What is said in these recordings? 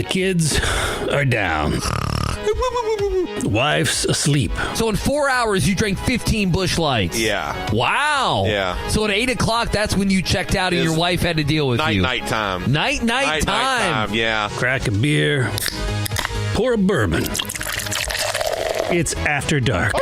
The kids are down. Wife's asleep. So in 4 hours, you drank 15 Busch Lights. Yeah. Wow. Yeah. So at 8 o'clock, that's when you checked out and your wife had to deal with you. Night time. Night time. Yeah. Crack a beer. Pour a bourbon. It's After Dark.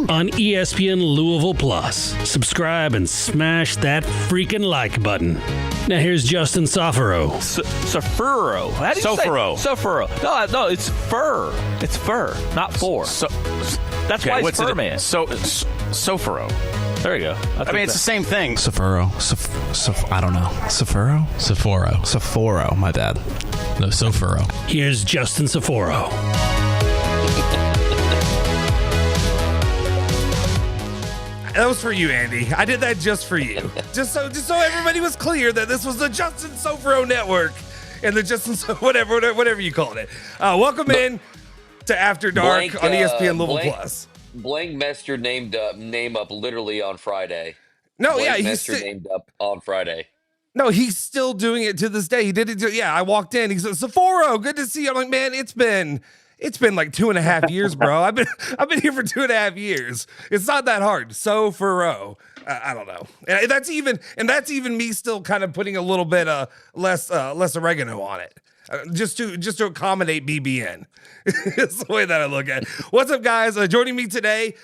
On ESPN Louisville Plus. Subscribe and smash that freaking like button. Now here's Justin Soforo. Soforo. How do you Soforo. say Soforo? No, it's fur. It's fur, not four. That's why it's fur, man. Soforo. There you go. I mean, it's the same thing. Soforo. I don't know. Soforo? Soforo, my bad. No, Soforo. Here's Justin Soforo. That was for you, Andy. I did that just for you. just so everybody was clear that this was the Justin Soforo Network and the Justin whatever you called it. Welcome in to After Dark on ESPN Louisville Plus. Blank messed your name up literally on Friday. No, Blank yeah, messed your name up on Friday. No, he's still doing it to this day. He did it. Yeah, I walked in. He said, "Soforo, good to see you." I'm like, man, it's been like 2.5 years, bro. I've been here for 2.5 years. It's not that hard. Soforo. I don't know. And that's even me still kind of putting a little bit less oregano on it. Just to accommodate BBN. It's the way that I look at it. What's up, guys? Joining me today,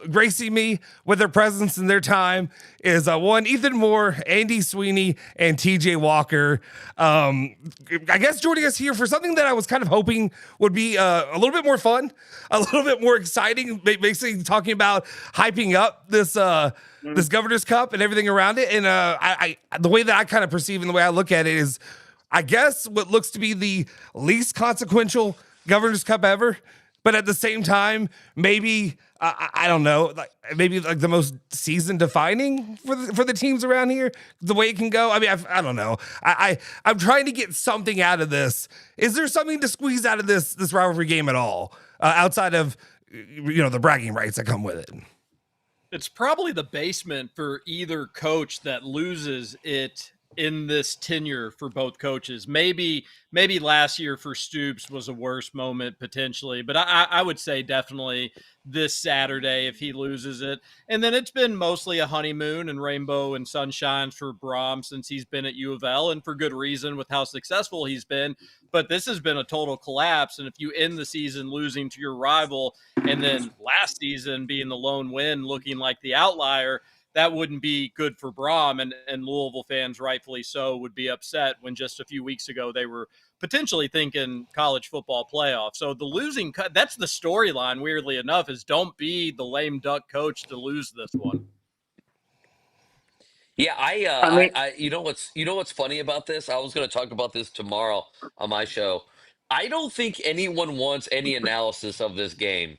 gracing me with their presence and their time is one Ethan Moore, Andy Sweeney, and TJ Walker. I guess joining us here for something that I was kind of hoping would be a little bit more fun, a little bit more exciting, basically talking about hyping up this Governor's Cup and everything around it. And I the way that I kind of perceive and the way I look at it is, I guess, what looks to be the least consequential Governor's Cup ever, but at the same time, maybe I don't know, maybe the most season defining for the teams around here. The way it can go. I mean, I don't know. I'm trying to get something out of this. Is there something to squeeze out of this rivalry game at all, outside of the bragging rights that come with it? It's probably the basement for either coach that loses it in this tenure for both coaches. Maybe last year for Stoops was a worse moment potentially, but I would say definitely this Saturday if he loses it. And then it's been mostly a honeymoon and rainbow and sunshine for Brohm since he's been at U of L, and for good reason with how successful he's been. But this has been a total collapse. And if you end the season losing to your rival and then last season being the lone win, looking like the outlier, that wouldn't be good for Brohm, and Louisville fans, rightfully so, would be upset when just a few weeks ago they were potentially thinking college football playoff. So the losing – that's the storyline, weirdly enough, is don't be the lame duck coach to lose this one. Yeah, I you know what's funny about this? I was going to talk about this tomorrow on my show. I don't think anyone wants any analysis of this game.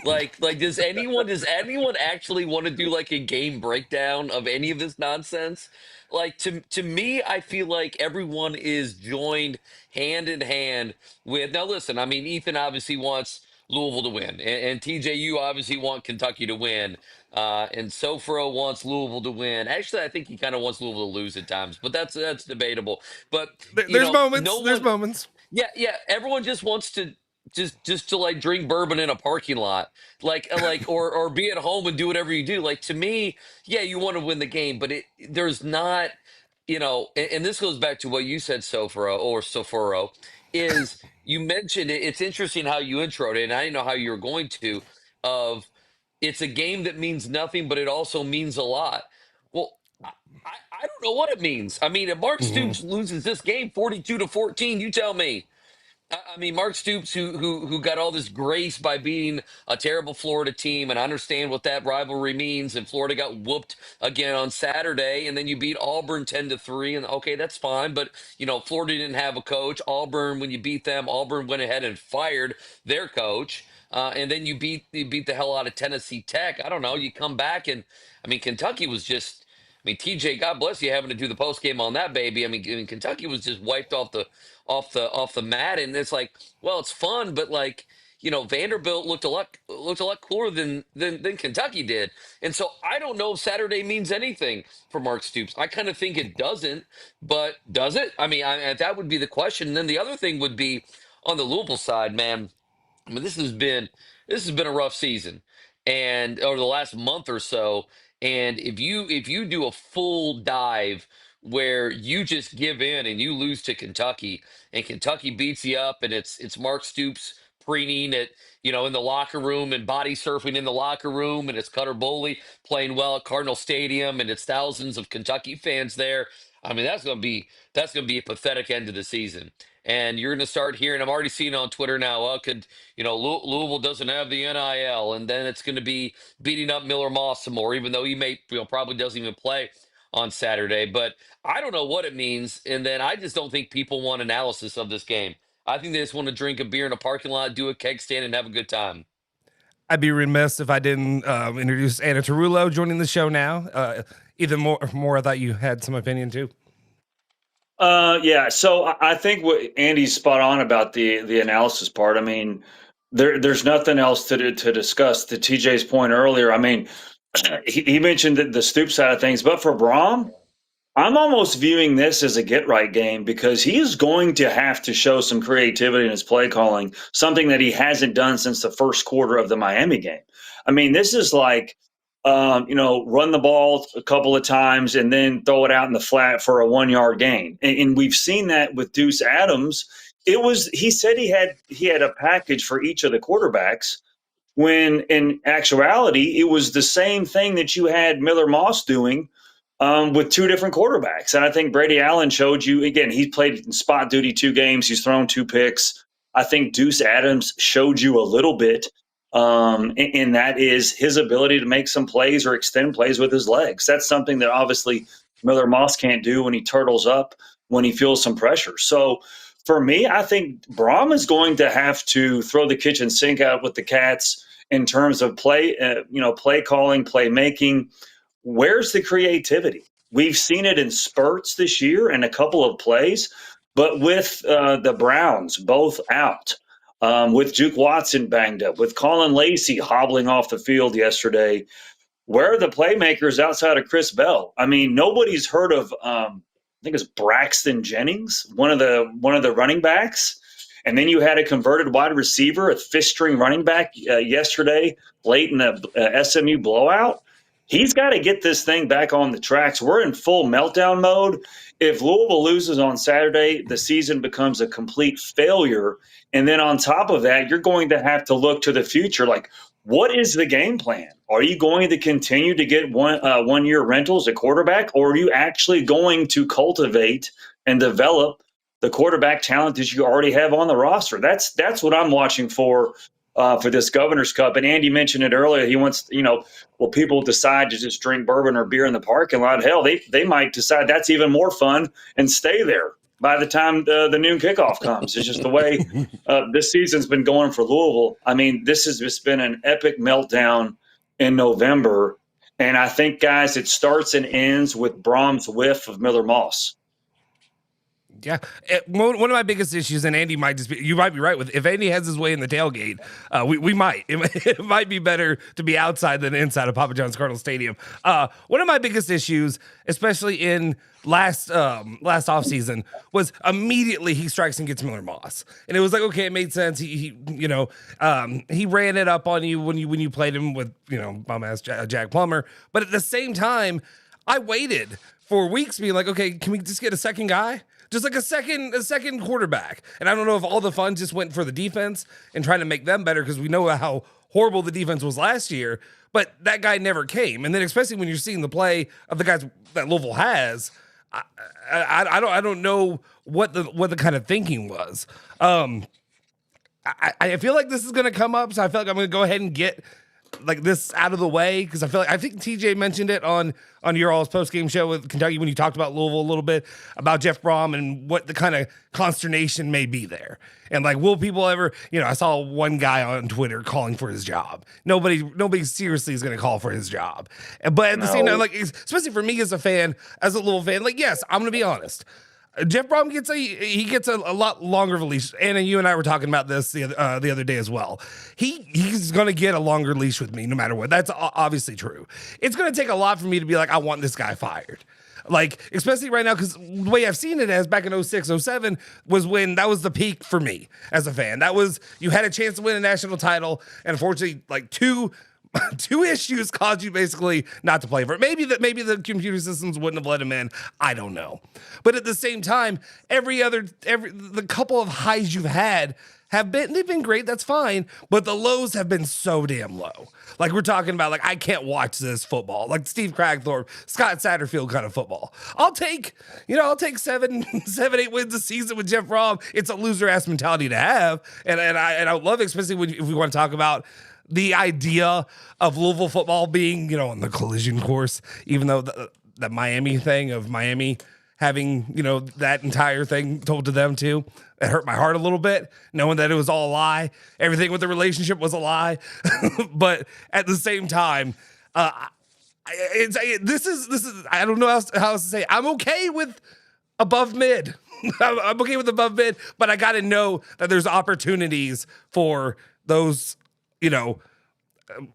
Like, does anyone actually want to do like a game breakdown of any of this nonsense? Like, to me, I feel like everyone is joined hand in hand with. Now, listen, I mean, Ethan obviously wants Louisville to win, and TJ, you obviously want Kentucky to win, and Soforo wants Louisville to win. Actually, I think he kind of wants Louisville to lose at times, but that's debatable. But there's moments. Yeah. Everyone just wants to. Just to like drink bourbon in a parking lot, or be at home and do whatever you do. Like, to me, yeah, you want to win the game, but there's not, and this goes back to what you said, Soforo, is you mentioned it. It's interesting how you introed it, and I didn't know how you were going to, it's a game that means nothing, but it also means a lot. Well, I don't know what it means. I mean, if Mark Stoops loses this game 42-14, you tell me. I mean, Mark Stoops, who got all this grace by beating a terrible Florida team, and I understand what that rivalry means. And Florida got whooped again on Saturday, and then you beat Auburn 10-3, and okay, that's fine. But Florida didn't have a coach. Auburn, when you beat them, Auburn went ahead and fired their coach, and then you beat the hell out of Tennessee Tech. I don't know. You come back, and I mean, Kentucky was just. I mean, TJ, God bless you having to do the post game on that baby. I mean, Kentucky was just wiped off the mat, and it's like, well, it's fun, but like, Vanderbilt looked a lot cooler than Kentucky did. And so I don't know if Saturday means anything for Mark Stoops. I kind of think it doesn't, but does it? I mean, that would be the question. And then the other thing would be on the Louisville side, man. I mean, this has been a rough season, and over the last month or so. And if you do a full dive where you just give in and you lose to Kentucky, and Kentucky beats you up, and it's Mark Stoops preening at in the locker room and body surfing in the locker room, and it's Cutter Boley playing well at Cardinal Stadium, and it's thousands of Kentucky fans there. I mean, that's gonna be a pathetic end to the season. And you're going to start hearing, I'm already seeing on Twitter now, Louisville doesn't have the NIL, and then it's going to be beating up Miller Moss some more, even though he probably doesn't even play on Saturday. But I don't know what it means, and then I just don't think people want analysis of this game. I think they just want to drink a beer in a parking lot, do a keg stand, and have a good time. I'd be remiss if I didn't introduce Anna Tarullo joining the show now. Either more, I thought you had some opinion too. Yeah, so I think what Andy's spot on about the analysis part. I mean, there's nothing else to discuss. To TJ's point earlier, I mean, he mentioned the Stoop side of things, but for Brohm, I'm almost viewing this as a get right game because he is going to have to show some creativity in his play calling, something that he hasn't done since the first quarter of the Miami game. I mean, this is like, run the ball a couple of times and then throw it out in the flat for a 1 yard gain. And we've seen that with Deuce Adams. He said he had a package for each of the quarterbacks, when in actuality, it was the same thing that you had Miller Moss doing with two different quarterbacks. And I think Brady Allen showed you, again, he played in spot duty 2 games. He's thrown 2 picks. I think Deuce Adams showed you a little bit, and that is his ability to make some plays or extend plays with his legs. That's something that obviously Miller Moss can't do when he turtles up, when he feels some pressure. So for me, I think Brohm is going to have to throw the kitchen sink out with the Cats in terms of play calling, play making. Where's the creativity? We've seen it in spurts this year and a couple of plays, but with the Browns both out, with Duke Watson banged up, with Colin Lacey hobbling off the field yesterday, where are the playmakers outside of Chris Bell? I mean, nobody's heard of, I think it's Braxton Jennings, one of the running backs. And then you had a converted wide receiver, a fifth-string running back yesterday, late in the SMU blowout. He's got to get this thing back on the tracks. We're in full meltdown mode. If Louisville loses on Saturday, the season becomes a complete failure. And then on top of that, you're going to have to look to the future. Like, what is the game plan? Are you going to continue to get one-year rentals at quarterback, or are you actually going to cultivate and develop the quarterback talent that you already have on the roster? That's what I'm watching for this Governor's Cup. And Andy mentioned it earlier. He wants, will people decide to just drink bourbon or beer in the parking lot? Hell, they might decide that's even more fun and stay there by the time the noon kickoff comes. It's just the way this season's been going for Louisville. I mean, this has just been an epic meltdown in November. And I think, guys, it starts and ends with Brohm's whiff of Miller Moss. Yeah, one of my biggest issues, and Andy you might be right with, if Andy has his way in the tailgate, we might. It might be better to be outside than inside of Papa John's Cardinal Stadium. One of my biggest issues, especially in last offseason, was immediately he strikes and gets Miller Moss, and it was like, okay, it made sense. He ran it up on you when you played him with bum ass Jack Plummer, but at the same time, I waited for weeks being like, okay, can we just get a second guy? Just like a second quarterback. And I don't know if all the funds just went for the defense and trying to make them better, because we know how horrible the defense was last year, but that guy never came. And then especially when you're seeing the play of the guys that Louisville has, I don't know what the kind of thinking was. I feel like this is going to come up, so I feel like I'm going to go ahead and get like this out of the way, because I think TJ mentioned it on your all's post-game show with Kentucky when you talked about Louisville a little bit, about Jeff Brohm and what the kind of consternation may be there. And like, will people ever, I saw one guy on Twitter calling for his job. Nobody seriously is going to call for his job. But at the same time, like, especially for me as a Louisville fan, like, yes, I'm going to be honest. Jeff Brohm gets a lot longer of a leash. Anna, you and I were talking about this the other day as well. He's going to get a longer leash with me no matter what. That's obviously true. It's going to take a lot for me to be like, I want this guy fired. Like, especially right now, because the way I've seen it as back in 06, 07 was when that was the peak for me as a fan. That was, you had a chance to win a national title, and unfortunately, like two issues caused you basically not to play for it. Maybe the computer systems wouldn't have let him in. I don't know. But at the same time, the couple of highs you've had they've been great. That's fine. But the lows have been so damn low. Like, we're talking about, like, I can't watch this football. Like Steve Cragthorpe, Scott Satterfield kind of football. I'll take 7, 8 wins a season with Jeff Brohm. It's a loser ass mentality to have. And I would love it, especially if we want to talk about the idea of Louisville football being, on the collision course, even though the Miami thing of Miami having, that entire thing told to them too, it hurt my heart a little bit, knowing that it was all a lie. Everything with the relationship was a lie. But at the same time, this is I don't know how else to say it. I'm okay with above mid. I'm okay with above mid, but I got to know that there's opportunities for those,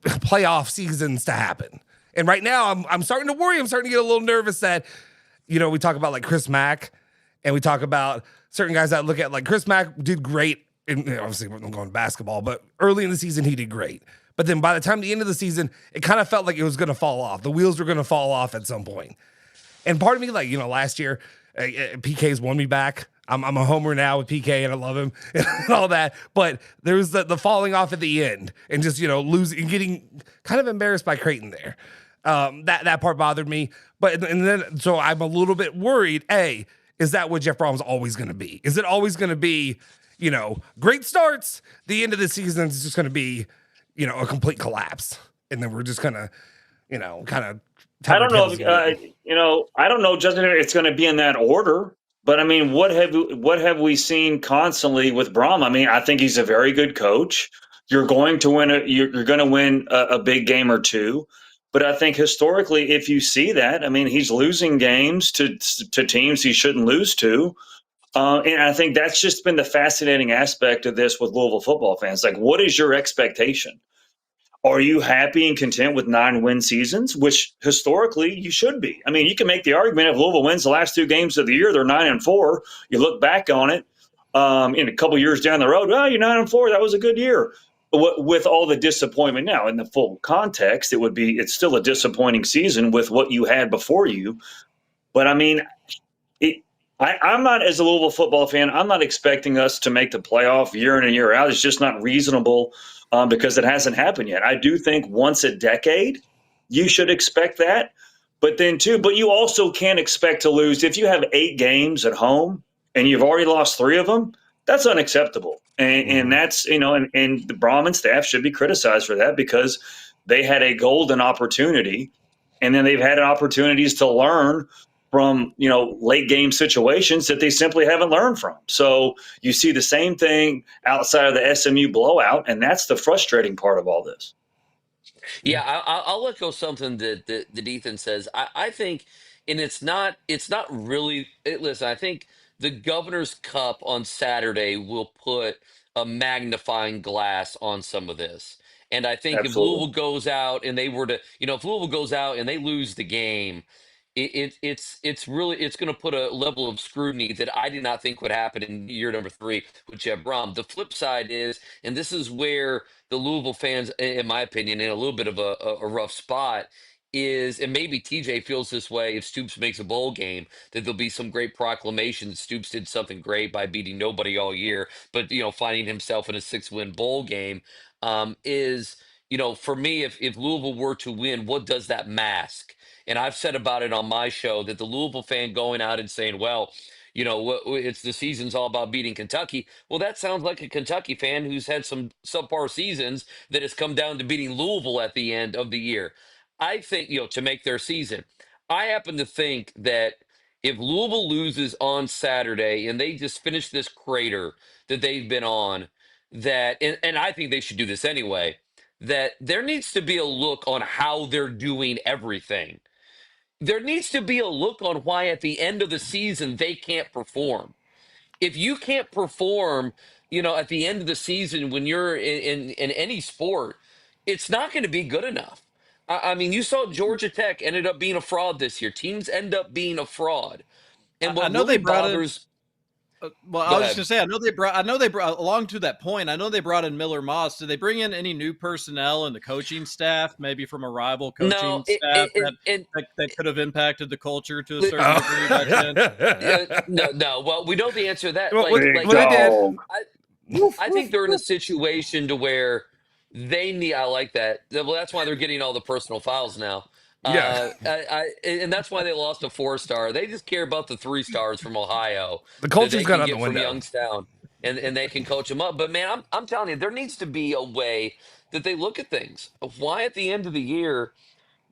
playoff seasons to happen. And right now I'm starting to worry. I'm starting to get a little nervous that, we talk about like Chris Mack, and we talk about certain guys that look at, like, Chris Mack did great. And obviously we're going to basketball, but early in the season he did great. But then by the time the end of the season, it kind of felt like it was going to fall off. The wheels were going to fall off at some point. And part of me, like, last year, PK's won me back. I'm a homer now with PK, and I love him and all that. But there was the falling off at the end, and just, losing and getting kind of embarrassed by Creighton there. That part bothered me. So I'm a little bit worried. Is that what Jeff Brohm's always going to be? Is it always going to be, great starts? The end of the season is just going to be, a complete collapse, and then we're just gonna, kind of. I don't know. I don't know, Justin. It's going to be in that order. But I mean, what have we seen constantly with Brohm? I mean, I think he's a very good coach. You're going to win you're going to win a big game or two. But I think historically, if you see that, I mean, he's losing games to teams he shouldn't lose to. And I think that's just been the fascinating aspect of this with Louisville football fans. Like, what is your expectation? Are you happy and content with 9-win seasons, which historically you should be? I mean, you can make the argument if Louisville wins the last 2 games of the year, they're 9-4. You look back on it in a couple years down the road, you're 9-4. That was a good year. With all the disappointment now, in the full context, it's still a disappointing season with what you had before you. But I mean, I'm not, as a Louisville football fan, I'm not expecting us to make the playoff year in and year out. It's just not reasonable. Because it hasn't happened yet. I do think once a decade, you should expect that. But you also can't expect to lose. If you have 8 games at home and you've already lost 3 of them, that's unacceptable. And that's, and the Brohm and staff should be criticized for that, because they had a golden opportunity, and then they've had opportunities to learn from, late game situations that they simply haven't learned from. So you see the same thing outside of the SMU blowout, and that's the frustrating part of all this. Yeah, I'll echo something that Ethan says. I think, and it's not really. Listen, I think the Governor's Cup on Saturday will put a magnifying glass on some of this. And I think if Louisville goes out and they were to, if Louisville goes out and they lose the game, it's going to put a level of scrutiny that I did not think would happen in year number 3 with Jeff Brohm. The flip side is, and this is where the Louisville fans, in my opinion, in a little bit of a rough spot, is, and maybe TJ feels this way if Stoops makes a bowl game, that there'll be some great proclamation. Stoops did something great by beating nobody all year, but finding himself in a 6-win bowl game is, for me, if Louisville were to win, what does that mask? And I've said about it on my show that the Louisville fan going out and saying, well, it's the season's all about beating Kentucky. Well, that sounds like a Kentucky fan who's had some subpar seasons that has come down to beating Louisville at the end of the year. I think, to make their season. I happen to think that if Louisville loses on Saturday and they just finish this crater that they've been on, and I think they should do this anyway, that there needs to be a look on how they're doing everything. there needs to be a look on why at the end of the season they can't perform. If you can't perform, at the end of the season when you're in any sport, it's not going to be good enough. I mean, you saw Georgia Tech ended up being a fraud this year. Teams end up being a fraud. And I what know really they brought in. bothers Well, I Go was just ahead. gonna say, I know they brought along to that point. I know they brought in Miller Moss. Did they bring in any new personnel in the coaching staff, maybe from a rival No, coaching staff that could have impacted the culture to a certain degree back then? no. Well, we know the answer to that. Well, Big what they did. dog. I think they're in a situation to where they need. I like that. Well, that's why they're getting all the personal files now. Yeah. And that's why they lost a 4-star. They just care about the 3 stars from Ohio The that culture's they gone can out the get from window. Youngstown, and they can coach them up. But man, I'm telling you, there needs to be a way that they look at things. Why at the end of the year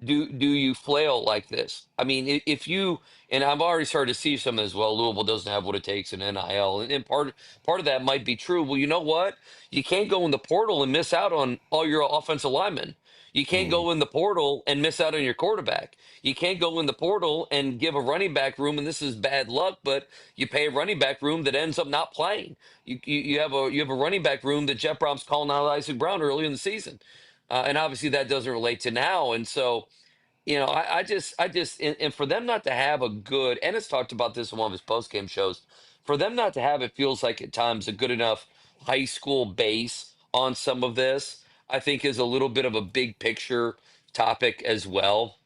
do you flail like this? I mean, if you, and I've already started to see some as well. Louisville doesn't have what it takes in NIL, and part of that might be true. Well, you know what? You can't go in the portal and miss out on all your offensive linemen. You can't go in the portal and miss out on your quarterback. You can't go in the portal and give a running back room, and this is bad luck, but you pay a running back room that ends up not playing. You have a running back room that Jeff Brom's calling out Isaac Brown early in the season, and obviously that doesn't relate to now, and so. And for them not to have a good, and it's talked about this in one of his post game shows, for them not to have, it feels like at times a good enough high school base on some of this, I think is a little bit of a big picture topic as well.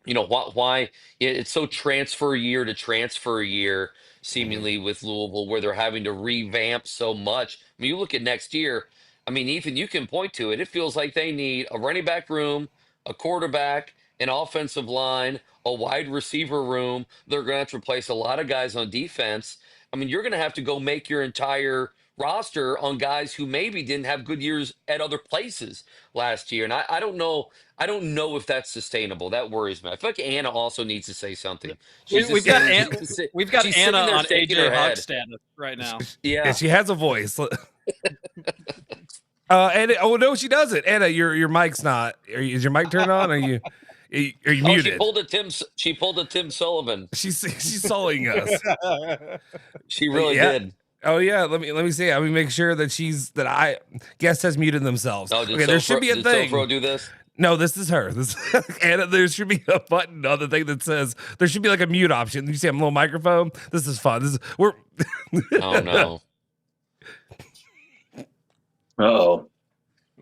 Why it's so transfer year to transfer year seemingly with Louisville, where they're having to revamp so much. I mean, you look at next year. I mean, Ethan, you can point to it. It feels like they need a running back room, a quarterback, an offensive line, a wide receiver room. They're going to have to replace a lot of guys on defense. I mean, you're going to have to go make your entire roster on guys who maybe didn't have good years at other places last year. And I don't know. I don't know if that's sustainable. That worries me. I feel like Anna also needs to say something. She's We've just got sitting, we've got she's Anna sitting there on shaking AJ her Hawk head. status right now. Yeah, Yeah. she has a voice. And no, she doesn't. Anna, your mic's not. Is your mic turned on? Are you Oh, muted? she pulled a Tim Sullivan. She's sullying us. She really Yeah. did. Oh yeah, let me see. Let me make sure that guest has muted themselves. Oh, did Okay, there should be a did thing. Sofro do this? No, this is her. This Anna. There should be a button on the thing that says there should be like a mute option. You see a little microphone. This is fun. We're. Oh no. Oh,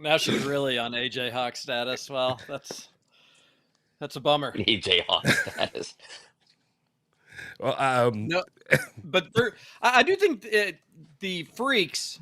Now she's really on AJ Hawk status. Well, that's a bummer. AJ Hawk status. Well, No, but I do think the freaks,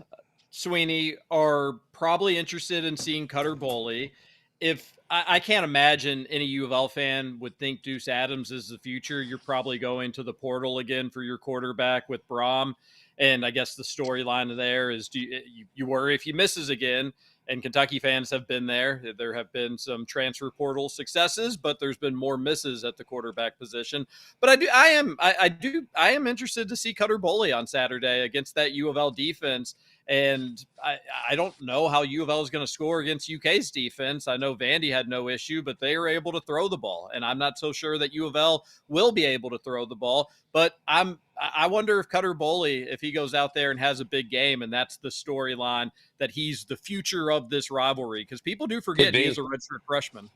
Sweeney, are probably interested in seeing Cutter Boley. If I can't imagine any U of L fan would think Deuce Adams is the future, you're probably going to the portal again for your quarterback with Brohm. And I guess the storyline there is you worry if he misses again. And Kentucky fans have been there. There have been some transfer portal successes, but there's been more misses at the quarterback position. But I am interested to see Cutter Boley on Saturday against that U of L defense. And I don't know how U of L is going to score against UK's defense. I know Vandy had no issue, but they were able to throw the ball. And I'm not so sure that U of L will be able to throw the ball. But I wonder if Cutter Boley, if he goes out there and has a big game, and that's the storyline, that he's the future of this rivalry. Because people do forget he is a redshirt freshman.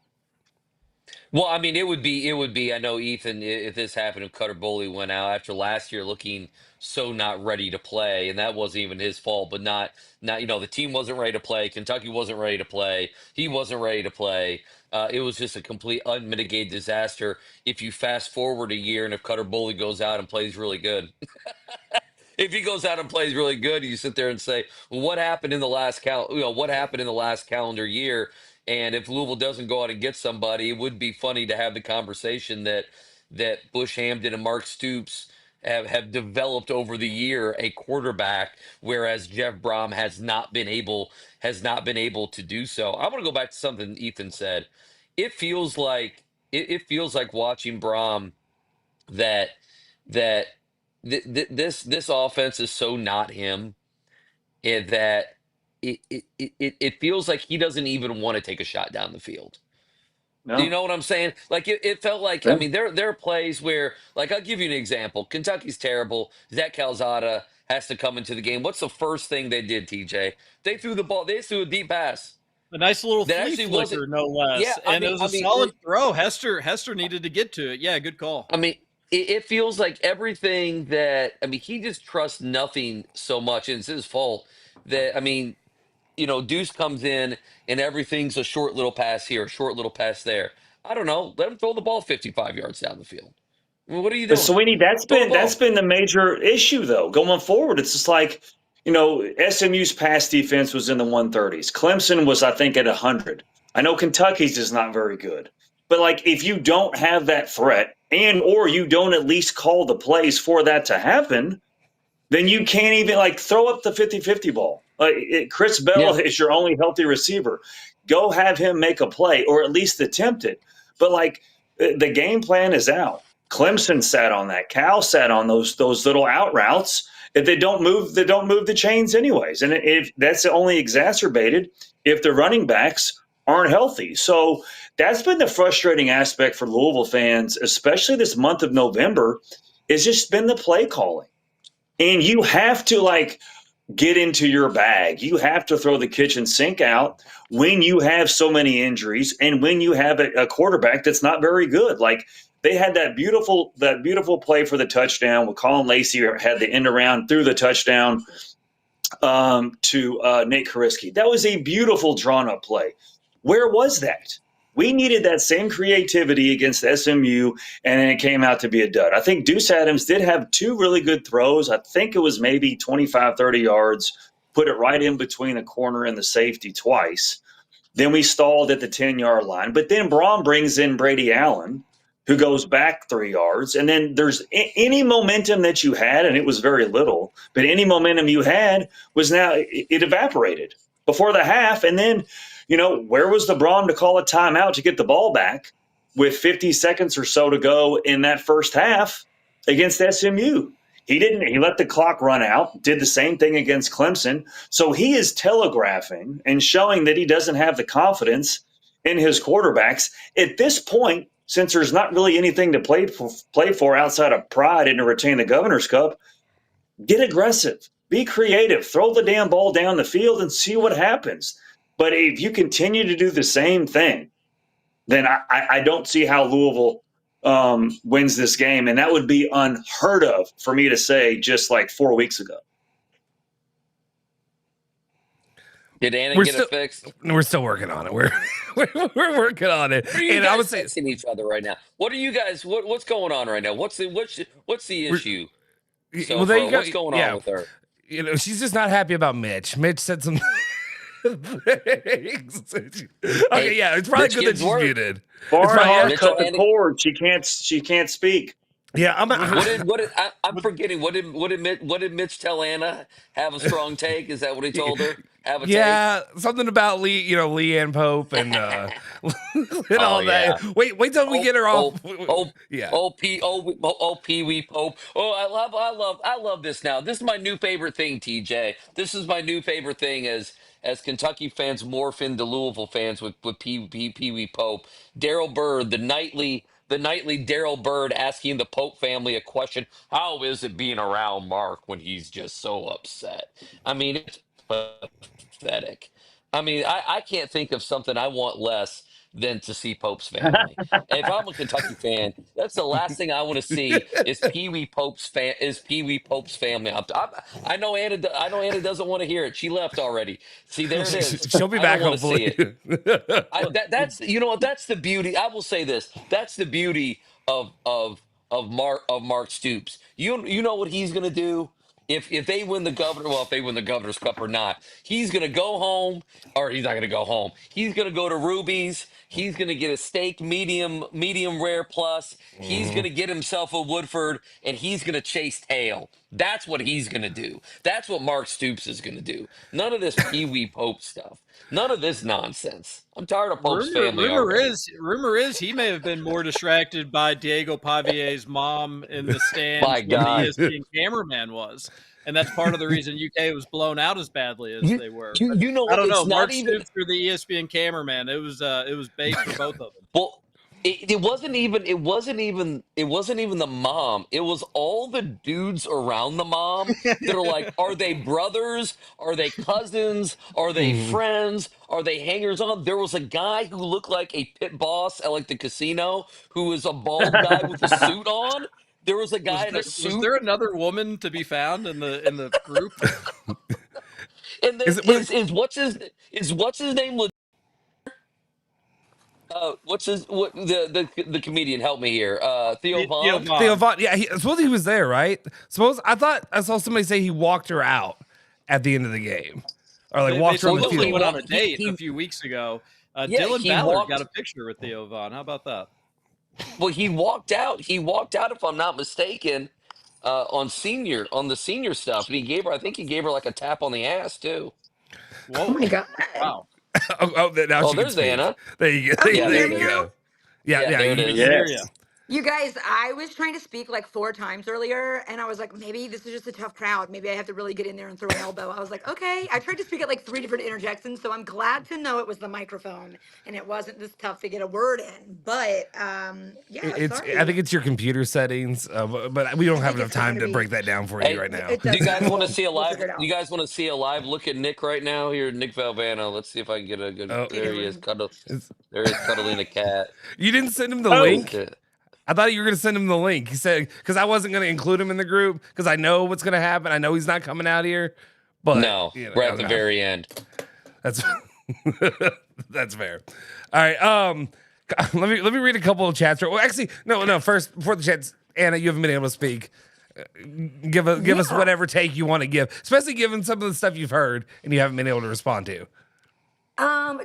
Well, I mean, it would be. I know, Ethan, if this happened, if Cutter Boley went out after last year looking so not ready to play, and that wasn't even his fault, but not, the team wasn't ready to play. Kentucky wasn't ready to play. He wasn't ready to play. It was just a complete unmitigated disaster. If you fast forward a year and if Cutter Boley goes out and plays really good, if he goes out and plays really good, you sit there and say, well, what happened in the last what happened in the last calendar year? And if Louisville doesn't go out and get somebody, it would be funny to have the conversation that Bush Hamden and Mark Stoops have developed over the year a quarterback, whereas Jeff Brohm has not been able to do so. I want to go back to something Ethan said. It feels like watching Brohm that this offense is so not him, and that it feels like he doesn't even want to take a shot down the field. No. You know what I'm saying? Like it felt like, Yeah. I mean, there are plays where, like, I'll give you an example. Kentucky's terrible. Zach Calzada has to come into the game. What's the first thing they did, TJ? They threw the ball. They threw a deep pass. A nice little That flea actually flicker, wasn't. no less. Yeah, And it was a I mean, solid throw. Hester needed to get to it. Yeah, good call. I mean, it feels like everything that, I mean, he just trusts nothing so much, and it's his fault that, I mean, Deuce comes in and everything's a short little pass here, a short little pass there. I don't know. Let him throw the ball 55 yards down the field. I mean, what are you But doing? Sweeney, that's Throw the been ball. the major issue though going forward. It's just like SMU's pass defense was in the 130s. Clemson was, I think, at 100. I know Kentucky's is not very good, but like if you don't have that threat or you don't at least call the plays for that to happen, then you can't even like throw up the 50-50 ball. Chris Bell is your only healthy receiver. Go have him make a play or at least attempt it. But like the game plan is out. Clemson sat on that. Cal sat on those little out routes. If they don't move the chains anyways. And if that's only exacerbated if the running backs aren't healthy. So that's been the frustrating aspect for Louisville fans, especially this month of November, is just been the play calling. And you have to get into your bag. You have to throw the kitchen sink out when you have so many injuries and when you have a quarterback that's not very good. Like they had that beautiful play for the touchdown with Colin Lacey had the end around through the touchdown to Nate Kariski. That was a beautiful drawn up play. Where was that? We needed that same creativity against SMU, and it came out to be a dud. I think Deuce Adams did have two really good throws. I think it was maybe 25, 30 yards, put it right in between the corner and the safety twice. Then we stalled at the 10-yard line. But then Brohm brings in Brady Allen, who goes back 3 yards. And then there's any momentum that you had, and it was very little, but any momentum you had was now it evaporated before the half. And then where was the Brohm to call a timeout to get the ball back with 50 seconds or so to go in that first half against SMU? He didn't. He let the clock run out, did the same thing against Clemson. So he is telegraphing and showing that he doesn't have the confidence in his quarterbacks. At this point, since there's not really anything to play for outside of pride and to retain the Governor's Cup, get aggressive, be creative, throw the damn ball down the field and see what happens. But if you continue to do the same thing, then I don't see how Louisville wins this game. And that would be unheard of for me to say just like 4 weeks ago. Did Anna get it fixed? We're still working on it. We're working on it. What are you and guys I would say texting each other right now? What are you guys? What's going on right now? What's the issue? So there you go. what's going on with her? She's just not happy about Mitch. Mitch said some things. Okay, yeah, it's probably good that she's muted. Barnhart cut the cord. She can't speak. Yeah, I'm forgetting. What did Mitch tell Anna? Have a strong take? Is that what he told her? Have a take? Something about Leanne Pope and all that. Wait till we get her off. Pee Wee Pope. I love this now. This is my new favorite thing, TJ. This is my new favorite thing as Kentucky fans morph into Louisville fans with Pee Wee Pope. Daryl Bird, the nightly Daryl Bird asking the Pope family a question. How is it being around Mark when he's just so upset? I mean, it's pathetic. I mean, I can't think of something I want less than to see Pope's family. If I'm a Kentucky fan, that's the last thing I want to see is Pee Wee Pope's family. I know Anna doesn't want to hear it. She left already. See, there it is. She'll be back hopefully. That's that's the beauty. I will say this. That's the beauty of Mark Stoops. You know what he's gonna do? If they win the if they win the Governor's Cup or not, he's going to go home, or he's not going to go home. He's going to go to Ruby's. He's going to get a steak medium rare plus. He's going to get himself a Woodford, and he's going to chase tail. That's what he's going to do. That's what Mark Stoops is going to do. None of this Pee Wee Pope stuff. None of this nonsense. I'm tired of Pope's family already. Rumor is he may have been more distracted by Diego Pavier's mom in the stands My than God. the ESPN cameraman was. and that's part of the reason UK was blown out as badly as they were. You know I don't know. it's not Mark even Stoops or the ESPN cameraman. It was bait for both of them. well. It wasn't even the mom. It was all the dudes around the mom that are like, are they brothers? Are they cousins? Are they friends? Are they hangers on? There was a guy who looked like a pit boss at like the casino who was a bald guy with a suit on. There was a guy in a suit. Was there another woman to be found in the group? And then is what's his name? What's the comedian? Help me here. Theo Von. Theo Von. Yeah, suppose he was there, right? I thought I saw somebody say he walked her out at the end of the game, or like walked her on the field. He went on a date a few weeks ago. Dylan Ballard got a picture with Theo Von. How about that? Well, he walked out. If I'm not mistaken, on the senior stuff, and I think he gave her like a tap on the ass too. Whoa. Oh my God! Wow. Now there's Anna. There you go. There you go. Yeah, there it is. Yes. You guys, I was trying to speak like 4 times earlier, and I was like, maybe this is just a tough crowd. Maybe I have to really get in there and throw an elbow. I was like, okay. I tried to speak at like 3 different interjections, so I'm glad to know it was the microphone and it wasn't this tough to get a word in. But yeah, sorry. I think it's your computer settings, but we don't have enough time to break that down for you right now. Do you guys want to see a live? You guys want to see a live look at Nick right now? Here, Nick Valvano. Let's see if I can get a good. There he is. There he is cuddling a cat. You didn't send him the link? I thought you were going to send him the link. He said, because I wasn't going to include him in the group because I know what's going to happen. I know he's not coming out here. But no, we're at the very end. That's that's fair. All right. Let me read a couple of chats. Well, actually, no. First, before the chats, Anna, you haven't been able to speak. Give us whatever take you want to give, especially given some of the stuff you've heard and you haven't been able to respond to.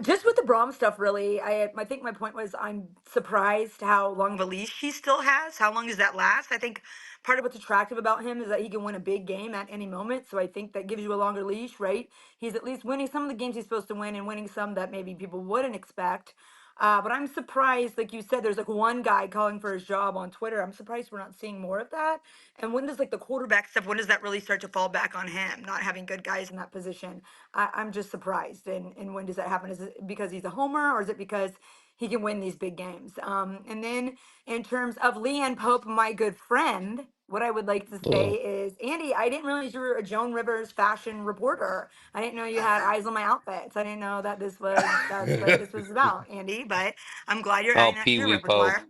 Just with the Brohm stuff, really, I think my point was I'm surprised how long of a leash he still has. How long does that last? I think part of what's attractive about him is that he can win a big game at any moment. So I think that gives you a longer leash, right? He's at least winning some of the games he's supposed to win and winning some that maybe people wouldn't expect. But I'm surprised, like you said, there's like one guy calling for his job on Twitter. I'm surprised we're not seeing more of that. And when does like the quarterback stuff, when does that really start to fall back on him, not having good guys in that position? I'm just surprised. And when does that happen? Is it because he's a homer or is it because he can win these big games? And then in terms of Leanne Pope, my good friend, what I would like to say is, Andy, I didn't realize you were a Joan Rivers fashion reporter. I didn't know you had eyes on my outfits. I didn't know that this was what this was about, Andy. But I'm glad you're adding that to your repertoire,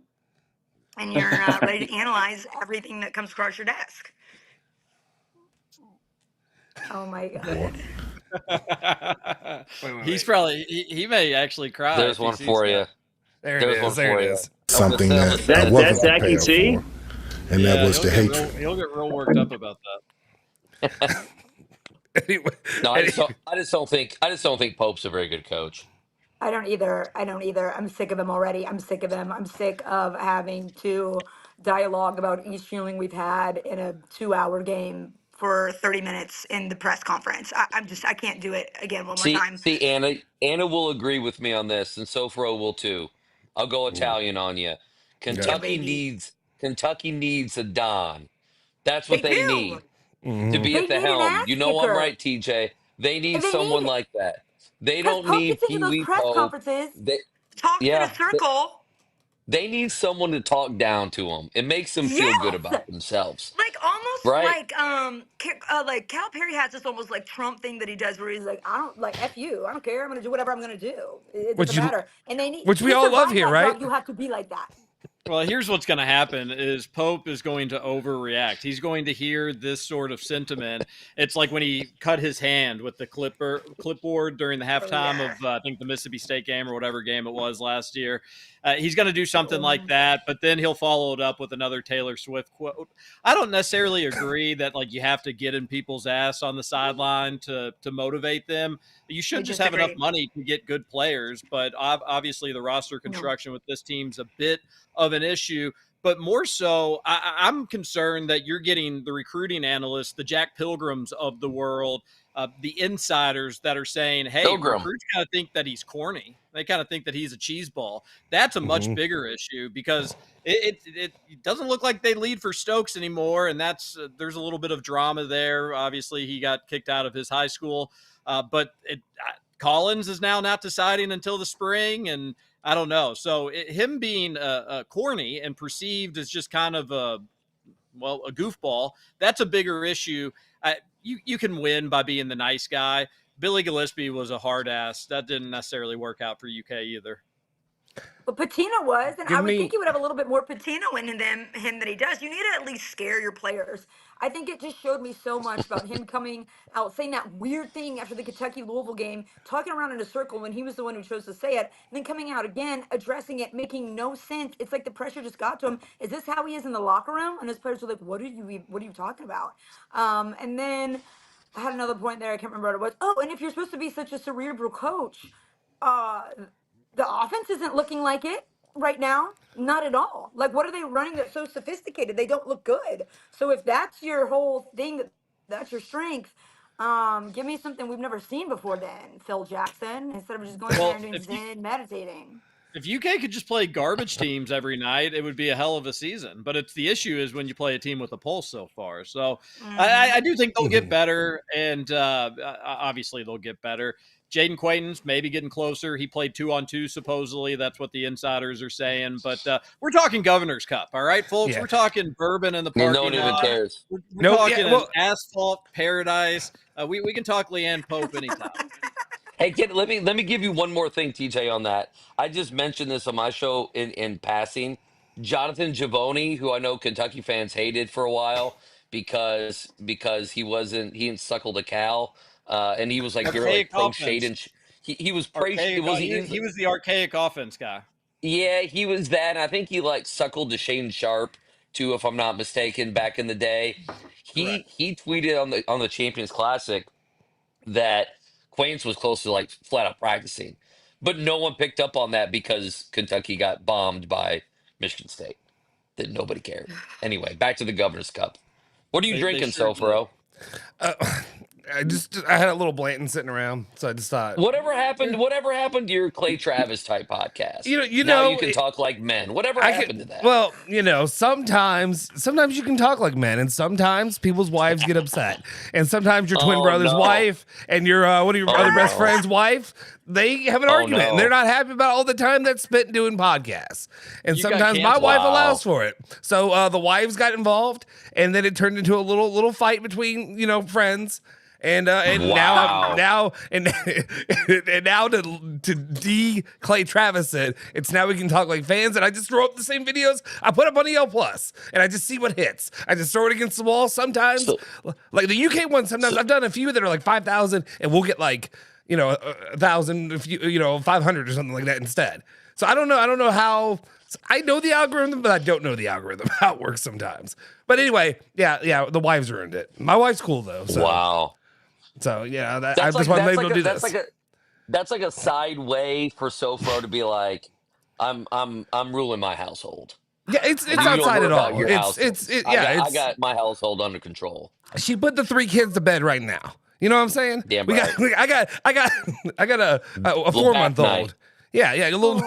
and you're ready to analyze everything that comes across your desk. Oh my God! He's probably he may actually cry. There's one for you. There it is. Something that I wasn't prepared for. And that was the hatred. He'll get real worked up about that. Anyway, no, I just don't think Pope's a very good coach. I don't either. I'm sick of him already. I'm sick of him. I'm sick of having to dialogue about each feeling we've had in a 2-hour game for 30 minutes in the press conference. I can't do it again one more time. See, Anna will agree with me on this, and Soforo will too. I'll go Italian on you. Kentucky needs a Don. That's what they need to be at the helm. You know I'm right, TJ. They need someone like that. They don't need Pee Wee Pope. Talking in a circle. They need someone to talk down to them. It makes them feel good about themselves. Like almost like Cal Perry has this almost like Trump thing that he does where he's like, I don't like F you. I don't care. I'm gonna do whatever I'm gonna do. It doesn't matter. And they need, which we all love here, right? You have to be like that. Well, here's what's going to happen is Pope is going to overreact. He's going to hear this sort of sentiment. It's like when he cut his hand with the clipboard during the halftime of, I think, the Mississippi State game or whatever game it was last year. He's going to do something like that, but then he'll follow it up with another Taylor Swift quote. I don't necessarily agree that like you have to get in people's ass on the sideline to motivate them. You should just have enough money to get good players, but obviously the roster construction with this team's a bit of an issue. But more so, I'm concerned that you're getting the recruiting analysts, the Jack Pilgrims of the world, the insiders that are saying, hey, recruits kind of think that he's corny. They kind of think that he's a cheese ball. That's a much bigger issue because it doesn't look like they lead for Stokes anymore. And there's a little bit of drama there. Obviously, he got kicked out of his high school. But Collins is now not deciding until the spring. And I don't know. So him being corny and perceived as just kind of a goofball, that's a bigger issue. You can win by being the nice guy. Billy Gillespie was a hard ass. That didn't necessarily work out for UK either. But Patina was, and I would think he would have a little bit more patina in him than he does. You need to at least scare your players. I think it just showed me so much about him coming out, saying that weird thing after the Kentucky-Louisville game, talking around in a circle when he was the one who chose to say it, and then coming out again, addressing it, making no sense. It's like the pressure just got to him. Is this how he is in the locker room? And his players were like, what are you talking about? And then I had another point there. I can't remember what it was. Oh, and if you're supposed to be such a cerebral coach, the offense isn't looking like it right now. Not at all. Like, what are they running that's so sophisticated? They don't look good. So if that's your whole thing, that's your strength, give me something we've never seen before then, Phil Jackson, instead of just going there and doing Zen meditating. If UK could just play garbage teams every night, it would be a hell of a season. But the issue is when you play a team with a pulse so far. So I do think they'll get better, and obviously they'll get better. Jaden Quayton's maybe getting closer. He played 2-on-2, supposedly. That's what the insiders are saying. But we're talking Governor's Cup, all right, folks? Yeah. We're talking bourbon in the parking lot. No one even cares. We're talking an asphalt paradise. We can talk Leanne Pope anytime. Hey, kid, let me give you one more thing, TJ, on that. I just mentioned this on my show in passing. Jonathan Givony, who I know Kentucky fans hated for a while because he didn't suckle a cow. And he was like, you're like throwing shade and he was praising. He was the archaic offense guy. Yeah, he was that. And I think he like suckled to Shane Sharp too, if I'm not mistaken, back in the day. He tweeted on the Champions Classic that Quaince was close to like flat out practicing, but no one picked up on that because Kentucky got bombed by Michigan State. That nobody cared. Anyway, back to the Governor's Cup. What are you drinking, Soforo? I had a little Blanton sitting around, so I just thought whatever happened to your Clay Travis type podcast. You now know you can talk like men. Whatever happened to that? Well, sometimes you can talk like men, and sometimes people's wives get upset, and sometimes your twin brother's wife and your one of your other best friend's wife, they have an argument, and they're not happy about all the time that's spent doing podcasts. And sometimes my wife allows for it, so the wives got involved, and then it turned into a little fight between friends. And now to Clay Travis said it's now we can talk like fans, and I just throw up the same videos I put up on EL Plus, and I just see what hits. I just throw it against the wall. Sometimes, like the UK one, sometimes I've done a few that are like 5,000, and we'll get like 1,000, 500 or something like that instead. So I don't know how. I know the algorithm, but I don't know the algorithm, how it works sometimes. But anyway, yeah, the wives ruined it. My wife's cool though. So. Wow. So yeah, I just want to do this. That's like a side way for Sofro to be like, I'm ruling my household. Yeah, it's outside at all. I got my household under control. She put the 3 kids to bed right now. You know what I'm saying? Damn right. I got a 4-month-old. Yeah, a little,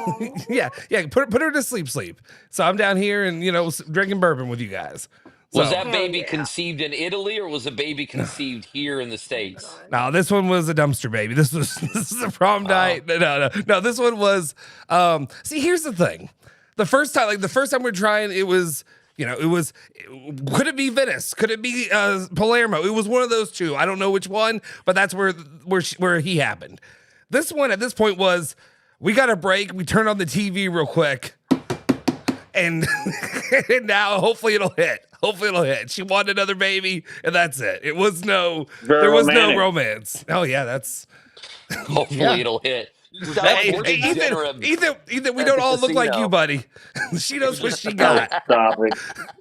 yeah. Put her to sleep. So I'm down here and drinking bourbon with you guys. So. Was that baby conceived in Italy, or was the baby conceived here in the States? No, this one was a dumpster baby. This is a prom night. No. This one was. See, here's the thing. The first time we're trying, it was. Could it be Venice? Could it be Palermo? It was one of those two. I don't know which one, but that's where he happened. This one at this point was. We got a break. We turned on the TV real quick. And now hopefully it'll hit. She wanted another baby, and that's it. There was no romance. Oh yeah, that's hopefully it'll hit. Ethan, we don't all look like you, buddy. She knows what she got. Stop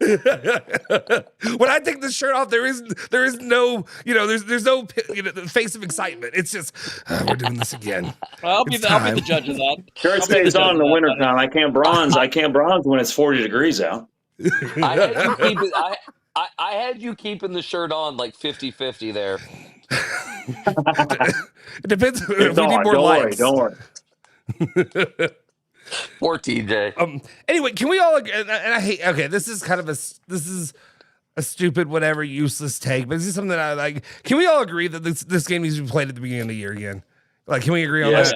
it. When I take this shirt off, there is no, there's no face of excitement. It's just we're doing this again. I'll be the judge of that. Shirt stays on in the wintertime. I can't bronze when it's 40 degrees out. I had you keep it. I had you keeping the shirt on like 50-50 there. It depends if we need more likes. Don't worry. Poor TJ. Anyway, can we all agree? And I hate. Okay, this is a stupid, whatever, useless take, but this is something that I like. Can we all agree that this game needs to be played at the beginning of the year again? Like, can we agree on that?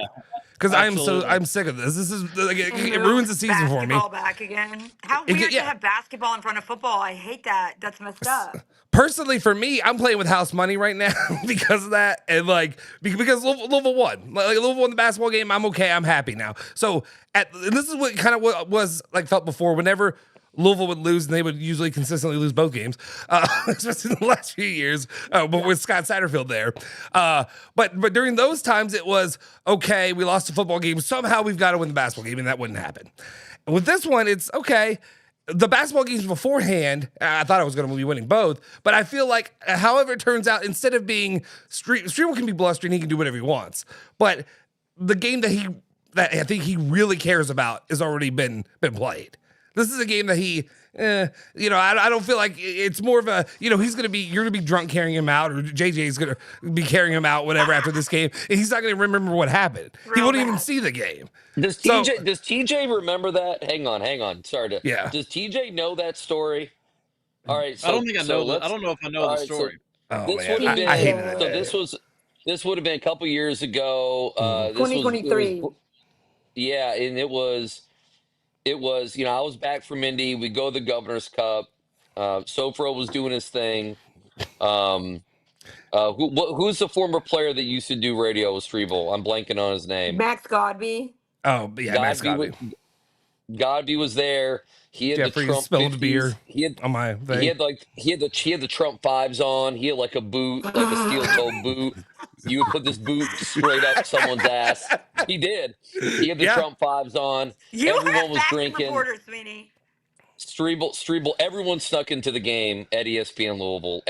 Because I'm sick of this. This is like it ruins the season for me. Basketball back again. How weird to have basketball in front of football. I hate that. That's messed up. Personally, for me, I'm playing with house money right now because of that, and like because Louisville won. Like Louisville won the basketball game. I'm okay. I'm happy now. So and this is what kind of what was like felt before. Whenever Louisville would lose, and they would usually consistently lose both games, especially in the last few years. But with Scott Satterfield there, but during those times, it was okay. We lost the football game. Somehow we've got to win the basketball game, and that wouldn't happen. And with this one, it's okay. The basketball games beforehand, I thought I was going to be winning both, but I feel like, however it turns out, instead of being Streeble can be blustering, he can do whatever he wants. But the game that I think he really cares about has already been played. This is a game that he, I don't feel like it's more of a, you're going to be drunk carrying him out, or JJ's going to be carrying him out, whatever, after this game, and he's not going to remember what happened. He won't even see the game. Does TJ remember that? Hang on. Sorry to. Yeah. Does TJ know that story? All right. So, I don't think I know that. I don't know if I know the story. I hated that. So this would have been a couple years ago. 2023. And it was. I was back from Indy. We go to the Governor's Cup. Soforo was doing his thing. Who's the former player that used to do radio with Streeble? I'm blanking on his name. Max Godby. Oh, yeah, Max Godby. Godby was there. He had Jeffrey the Trump spilled 50s. beer on my thing. He had the Trump 5s on. He had like a boot, like a steel-toed boot. You would put this boot straight up someone's ass. He did. He had the Trump 5s on. Everyone was drinking. Reporter, Sweeney. Streeble, everyone snuck into the game at ESPN Louisville.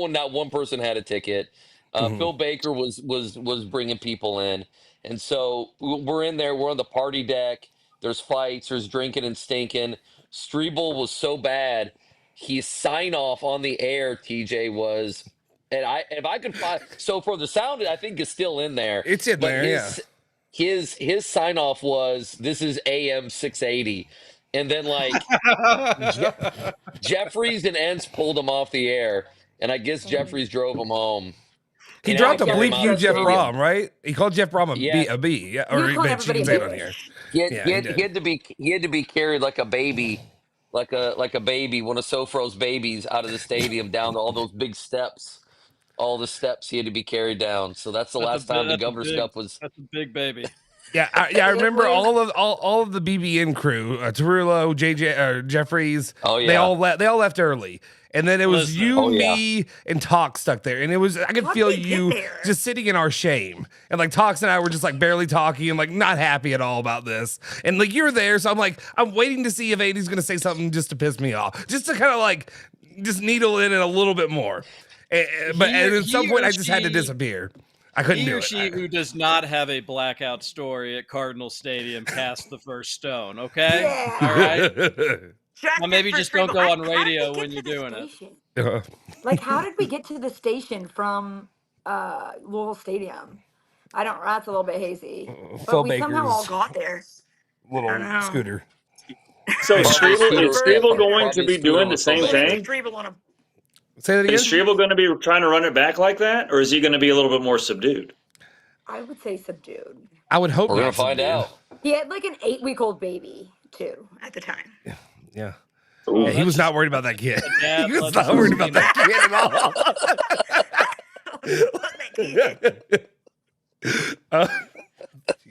Not one person had a ticket. Phil Baker was bringing people in. And so we're in there. We're on the party deck. There's fights. There's drinking and stinking. Streeble was so bad. His sign off on the air, TJ, was, and if I could find, so for the sound, I think is still in there. It's in there, His sign off was, "This is AM 680," and then like Jeffries and Entz pulled him off the air, and I guess Jeffries drove him home. He dropped a bleep you Jeff Brohm, right? He called Jeff Brohm a B. Yeah, or he can say it on here. He had to be carried like a baby, like a baby, one of Soforo's babies, out of the stadium down all those big steps. All the steps he had to be carried down. So that's the last time the Governor's Cup was. That's a big baby. Yeah, I remember all of the BBN crew, Tarullo, JJ, Jeffries. Oh yeah, they all left early, and then it was me, and Talk stuck there, and it was I could feel you just sitting in our shame, and like Talks and I were just like barely talking and like not happy at all about this, and like you're there, so I'm waiting to see if Andy's gonna say something just to piss me off, just to kind of like just needle in it a little bit more, but at some point I just had to disappear. I couldn't do it. He or she who does not have a blackout story at Cardinal Stadium cast the first stone, okay? Yeah. All right? Well, maybe just don't go on radio when you're doing it. Like, how did we get to the station from Louisville Stadium? That's a little bit hazy. But we somehow all got there. Little scooter. So is Streeble going to be doing the same thing? Say that again? Is Streeble going to be trying to run it back like that, or is he going to be a little bit more subdued? I would say subdued. I would hope we're going to find out. He had like an 8-week-old baby, too, at the time. Yeah. He was not worried about that kid. He was not worried about that kid at all.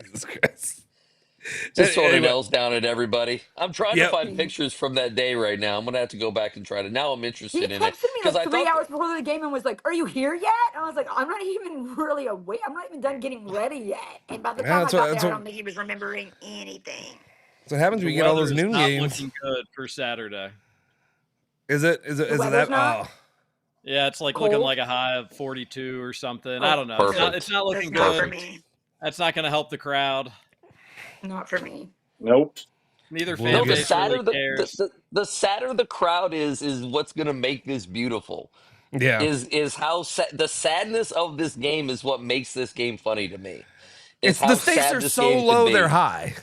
Jesus Christ. Just throwing L's down at everybody. I'm trying to find pictures from that day right now. I'm going to have to go back and try to. Now I'm interested in it. He texted me like 3 hours before the game and was like, "Are you here yet?" And I was like, "I'm not even really awake. I'm not even done getting ready yet." And by the time I got there, I don't think he was remembering anything. So what happens when you get all those noon games? Looking good for Saturday. Is it that? Not? Yeah, it's like cold? Looking like a high of 42 or something. I don't know. It's not looking That's not good. for me. That's not going to help the crowd. Not for me. Nope. Neither We'll fan get- The base sadder really cares. the sadder the crowd is what's going to make this beautiful. Yeah. Is how the sadness of this game is what makes this game funny to me. Is It's how the stakes sad are this so game could low, be. they're high.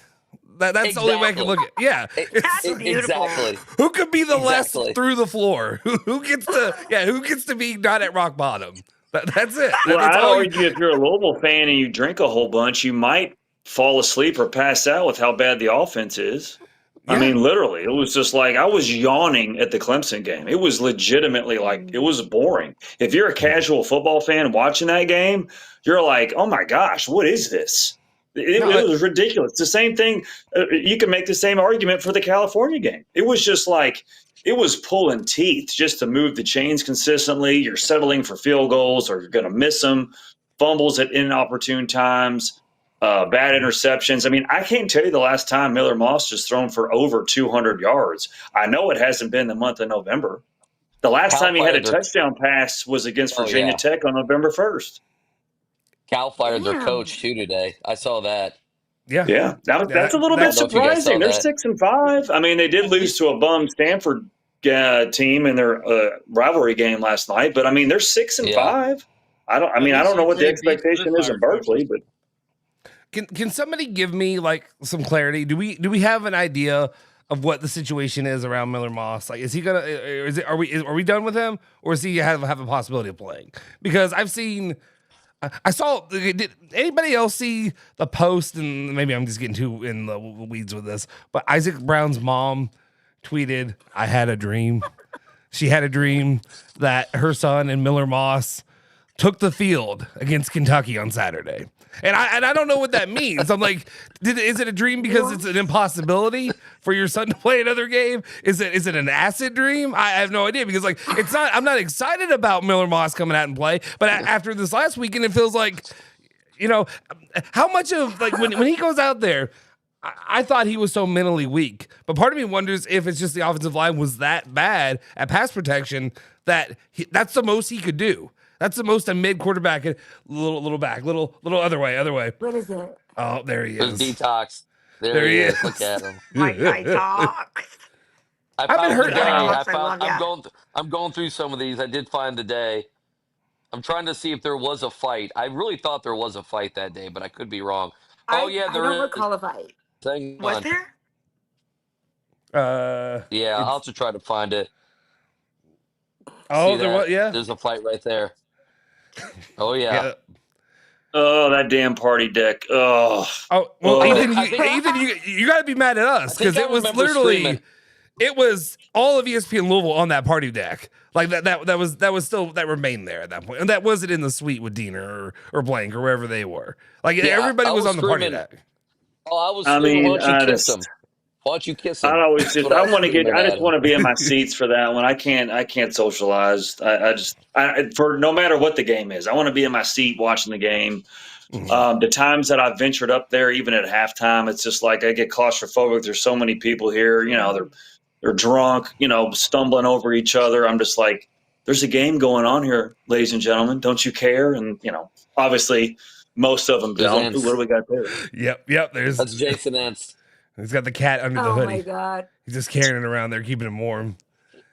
That's the only way I can look at. Yeah, That's beautiful. Exactly. who could be the less Exactly. through the floor? Who gets to? Yeah, who gets to be not at rock bottom? That's it. Well, That's I'd all argue if you're a Louisville fan and you drink a whole bunch, you might fall asleep or pass out with how bad the offense is. I mean, literally, it was just like I was yawning at the Clemson game. It was legitimately like it was boring. If you're a casual football fan watching that game, you're like, oh my gosh, what is this? It was ridiculous. It's the same thing. You can make the same argument for the California game. It was just like it was pulling teeth just to move the chains consistently. You're settling for field goals or you're going to miss them. Fumbles at inopportune times. Bad interceptions. I mean, I can't tell you the last time Miller Moss has thrown for over 200 yards. I know it hasn't been the month of November. The last time he had a touchdown pass was against Virginia Tech on November 1st. Cal fired their coach too today. I saw that. Yeah. That's a little bit surprising. They're 6-5. I mean, they did lose to a bum Stanford team in their rivalry game last night, but I mean, they're 6-5. I don't know what the expectation is in Berkeley, but. Can somebody give me like some clarity? Do we have an idea of what the situation is around Miller Moss? Like, is he gonna? Are we done with him, or does he have a possibility of playing? Because I saw. Did anybody else see the post? And maybe I'm just getting too in the weeds with this. But Isaac Brown's mom tweeted, "I had a dream." She had a dream that her son and Miller Moss took the field against Kentucky on Saturday. And I don't know what that means. I'm like, is it a dream because it's an impossibility for your son to play another game? Is it an acid dream? I have no idea because like it's not. I'm not excited about Miller Moss coming out and play. But after this last weekend, it feels like, how much of like when he goes out there. I thought he was so mentally weak, but part of me wonders if it's just the offensive line was that bad at pass protection that that's the most he could do. That's the most a mid quarterback, little back, little other way. What is it? Oh, there he is. There's Detox. There he is. Look at him. My detox. I found today. I'm going through some of these. I did find today. I'm trying to see if there was a fight. I really thought there was a fight that day, but I could be wrong. I there don't is. recall a fight. Was there? Yeah, I'll have to try to find it. Oh, there was. Yeah, there's a fight right there. Oh yeah. Oh, that damn party deck. Oh. Well, Ethan, you got to be mad at us because it was literally, screaming. It was all of ESPN Louisville on that party deck. Like that was still that remained there at that point, and that wasn't in the suite with Diener or Blank or wherever they were. Like everybody was on the party deck. Oh, I was. Why don't you kiss him? Why don't you kiss him? I just want to be in my seats for that one. I can't socialize. For no matter what the game is, I want to be in my seat watching the game. Mm-hmm. The times that I've ventured up there, even at halftime, it's just like I get claustrophobic. There's so many people here. They're drunk. Stumbling over each other. I'm just like, there's a game going on here, ladies and gentlemen. Don't you care? And obviously, most of them don't. What do we got there? Yep. That's Jason Entz. He's got the cat under the hoodie. Oh my God. He's just carrying it around there, keeping him warm.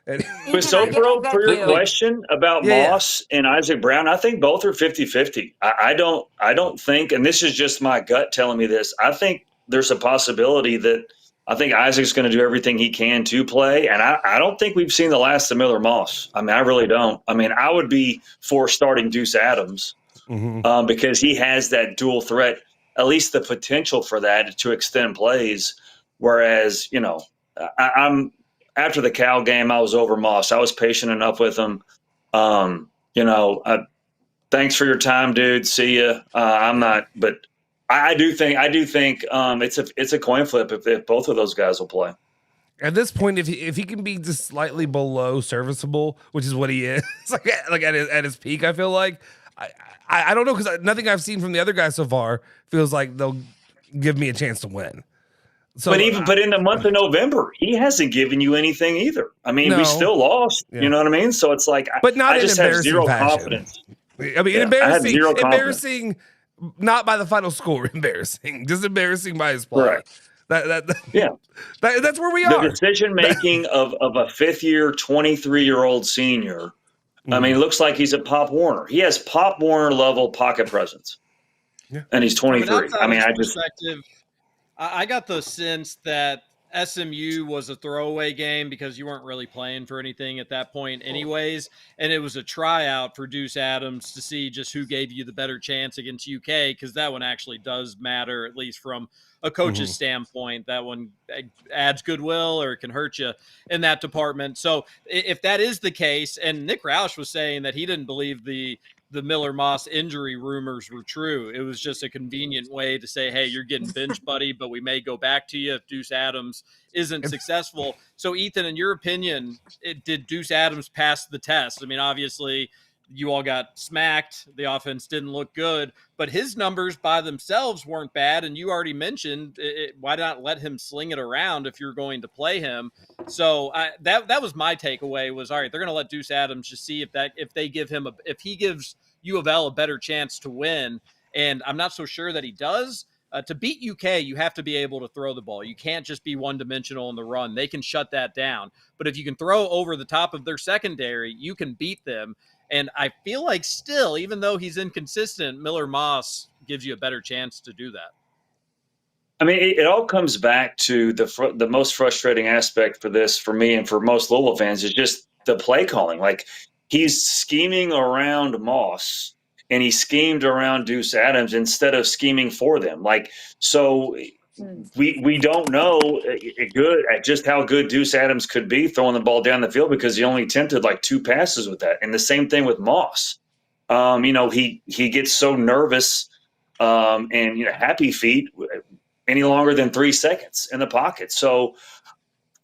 But Soforo, for your question about Moss and Isaac Brown, I think both are 50-50. I don't think, and this is just my gut telling me this, I think there's a possibility that I think Isaac's going to do everything he can to play, and I don't think we've seen the last of Miller Moss. I mean, I really don't. I mean, I would be for starting Deuce Adams because he has that dual threat, at least the potential for that to extend plays. Whereas, I'm after the Cal game, I was over Moss. I was patient enough with him. Thanks for your time, dude. See ya. I'm not, but I do think it's a coin flip if both of those guys will play. At this point, if he can be just slightly below serviceable, which is what he is, like at his peak, I feel like. I don't know because nothing I've seen from the other guys so far feels like they'll give me a chance to win. So, but in the month of November, he hasn't given you anything either. I mean, we still lost. Yeah. You know what I mean? So it's like, but not I just have zero confidence. I mean, embarrassing, not by the final score. Embarrassing, just embarrassing by his play. Right. Yeah. That's where we The are. decision making of a fifth year, 23-year-old senior. I mean, it looks like he's a Pop Warner. He has Pop Warner level pocket presence. Yeah. And he's From an 23. I mean, outsider's perspective, I got the sense that SMU was a throwaway game because you weren't really playing for anything at that point anyways, and it was a tryout for Deuce Adams to see just who gave you the better chance against UK, because that one actually does matter, at least from a coach's standpoint. That one adds goodwill or can hurt you in that department. So if that is the case, and Nick Roush was saying that he didn't believe the Miller Moss injury rumors were true. It was just a convenient way to say, hey, you're getting bench, buddy, but we may go back to you if Deuce Adams isn't successful. So, Ethan, in your opinion, did Deuce Adams pass the test? I mean, obviously, you all got smacked. The offense didn't look good, but his numbers by themselves weren't bad. And you already mentioned why not let him sling it around if you're going to play him? So that was my takeaway was, all right, they're going to let Deuce Adams just see if he gives U of L a better chance to win. And I'm not so sure that he does. To beat UK, you have to be able to throw the ball. You can't just be one-dimensional in the run. They can shut that down. But if you can throw over the top of their secondary, you can beat them. And I feel like still, even though he's inconsistent, Miller Moss gives you a better chance to do that. I mean, it all comes back to the most frustrating aspect for me and for most Louisville fans is just the play calling. Like, he's scheming around Moss and he schemed around Deuce Adams instead of scheming for them. Like, so we don't know just how good Deuce Adams could be throwing the ball down the field, because he only attempted like 2 passes with that. And the same thing with Moss. He gets so nervous and happy feet any longer than 3 seconds in the pocket. So